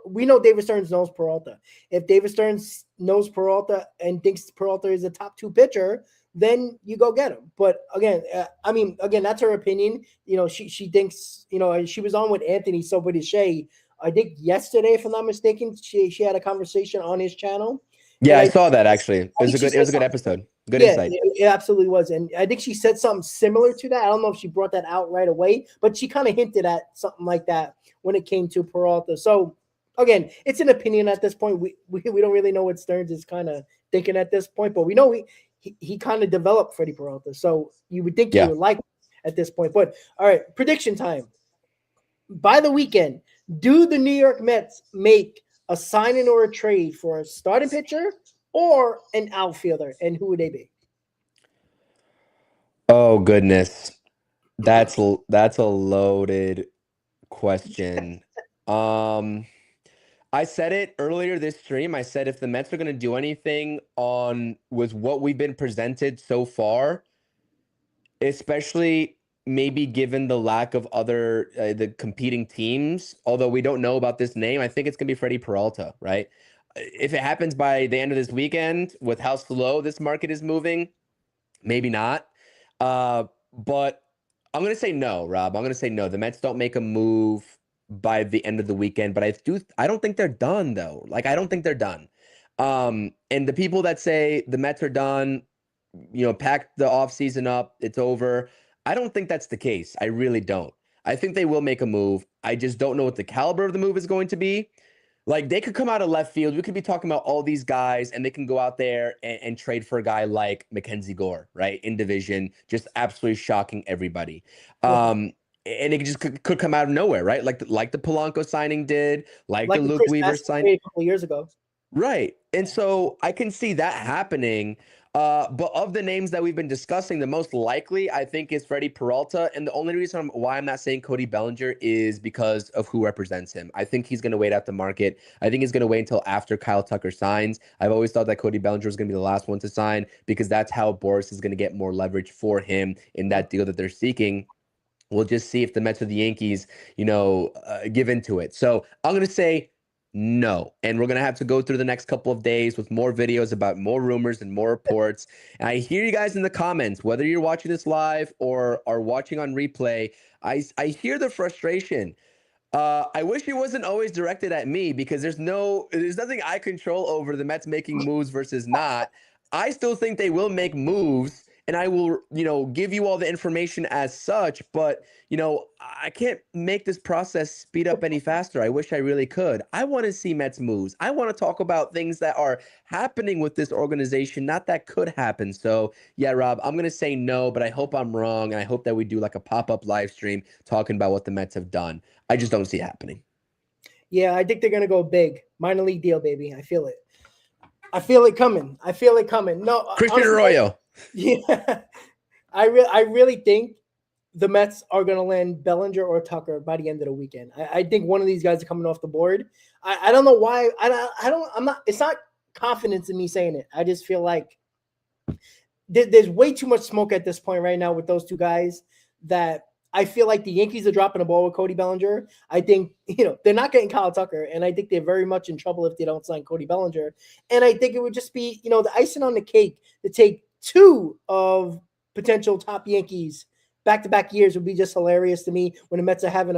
We know David Stearns knows Peralta. If David Stearns knows Peralta and thinks Peralta is a top 2 pitcher, then you go get him. But again, that's her opinion. She thinks, she was on with Anthony Sobodishay, I think yesterday, if I'm not mistaken. She had a conversation on his channel, Yeah, and I saw that actually. It I was think a she good it said was a good something. episode. Good Yeah, insight. it absolutely was. And I think she said something similar to that. I don't know if she brought that out right away, but she kind of hinted at something like that when it came to Peralta. So again, it's an opinion at this point. We don't really know what Stearns is kind of thinking at this point, but we know he kind of developed Freddy Peralta. So you would think he Yeah. would like at this point. But all right, prediction time. By the weekend, do the New York Mets make a signing or a trade for a starting pitcher or an outfielder? And who would they be? Oh goodness. That's a loaded question. Um I said it earlier this stream. I said if the Mets are going to do anything on with what we've been presented so far, especially maybe given the lack of other the competing teams, although we don't know about this name, I think it's going to be Freddy Peralta, right? If it happens by the end of this weekend with how slow this market is moving, maybe not. But I'm going to say no, Rob. I'm going to say no. The Mets don't make a move by the end of the weekend, but I don't think they're done though. Like I don't think they're done. And the people that say the Mets are done, pack the offseason up, it's over. I don't think that's the case. I really don't. I think they will make a move. I just don't know what the caliber of the move is going to be. Like they could come out of left field. We could be talking about all these guys, and they can go out there and trade for a guy like Mackenzie Gore, right? In division, just absolutely shocking everybody. Right. And it just could come out of nowhere, right? Like the Polanco signing did, like the Like the Luke Chris Weaver Bassett sign. trade a couple of years ago. Right. And Yeah. so I can see that happening. But of the names that we've been discussing, the most likely I think is Freddy Peralta. And the only reason why I'm not saying Cody Bellinger is because of who represents him. I think he's going to wait out the market. I think he's going to wait until after Kyle Tucker signs. I've always thought that Cody Bellinger was going to be the last one to sign because that's how Boris is going to get more leverage for him in that deal that they're seeking. We'll just see if the Mets or the Yankees, give into it. So I'm going to say no. And we're going to have to go through the next couple of days with more videos about more rumors and more reports. And I hear you guys in the comments, whether you're watching this live or are watching on replay, I hear the frustration. I wish it wasn't always directed at me because there's nothing I control over the Mets making moves versus not. I still think they will make moves, and I will, give you all the information as such. But I can't make this process speed up any faster. I wish I really could. I want to see Mets moves. I want to talk about things that are happening with this organization, not that could happen. So yeah, Rob, I'm gonna say no, but I hope I'm wrong, and I hope that we do like a pop-up live stream talking about what the Mets have done. I just don't see it happening. Yeah, I think they're gonna go big. Minor league deal, baby. I feel it. I feel it coming. I feel it coming. No, Christian honestly, Arroyo. yeah. I really think the Mets are gonna land Bellinger or Tucker by the end of the weekend. I think one of these guys are coming off the board. I don't know why. I'm not. It's not confidence in me saying it. I just feel like there's way too much smoke at this point right now with those two guys that I feel like the Yankees are dropping the ball with Cody Bellinger. I think, they're not getting Kyle Tucker, and I think they're very much in trouble if they don't sign Cody Bellinger. And I think it would just be, the icing on the cake to take two of potential top Yankees back-to-back years would be just hilarious to me when the Mets are having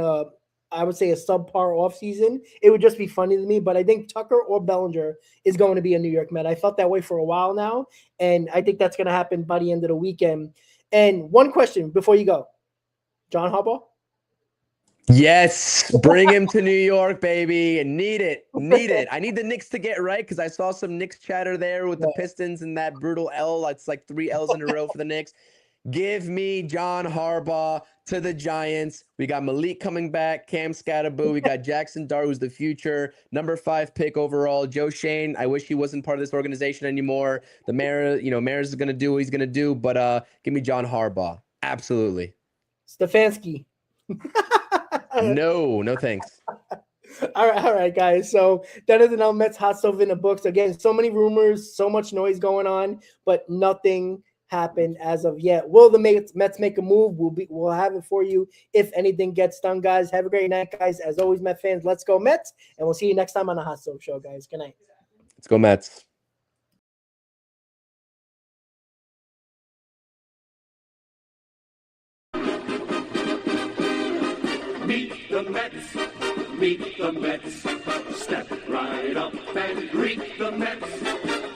I would say a subpar offseason. It would just be funny to me, but I think Tucker or Bellinger is going to be a New York Met. I felt that way for a while now, and I think that's going to happen by the end of the weekend. And one question before you go, John Harbaugh? Yes, bring him to New York, baby. Need it. I need the Knicks to get right because I saw some Knicks chatter there with the Pistons and that brutal L. It's like 3 L's in a row for the Knicks. Give me John Harbaugh to the Giants. We got Malik coming back, Cam Scatterboo. We got Jackson Dart, who's the future number 5 pick overall. Joe Shane, I wish he wasn't part of this organization anymore. The mayor, Mayor's is going to do what he's going to do, but give me John Harbaugh. Absolutely. Stefanski. No thanks. All right, guys. So that is an Mets hot stove in the books. Again, so many rumors, so much noise going on, but nothing happened as of yet. Will the Mets make a move? We'll have it for you if anything gets done, guys. Have a great night, guys. As always, Met fans, let's go Mets, and we'll see you next time on the Hot Stove Show, guys. Good night. Let's go Mets. Meet the Mets, meet the Mets. Step right up and greet the Mets.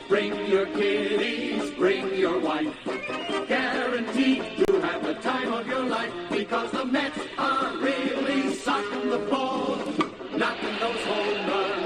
Bring your kiddies, bring your wife. Guaranteed to have the time of your life because the Mets are really sucking the ball, knocking those home runs.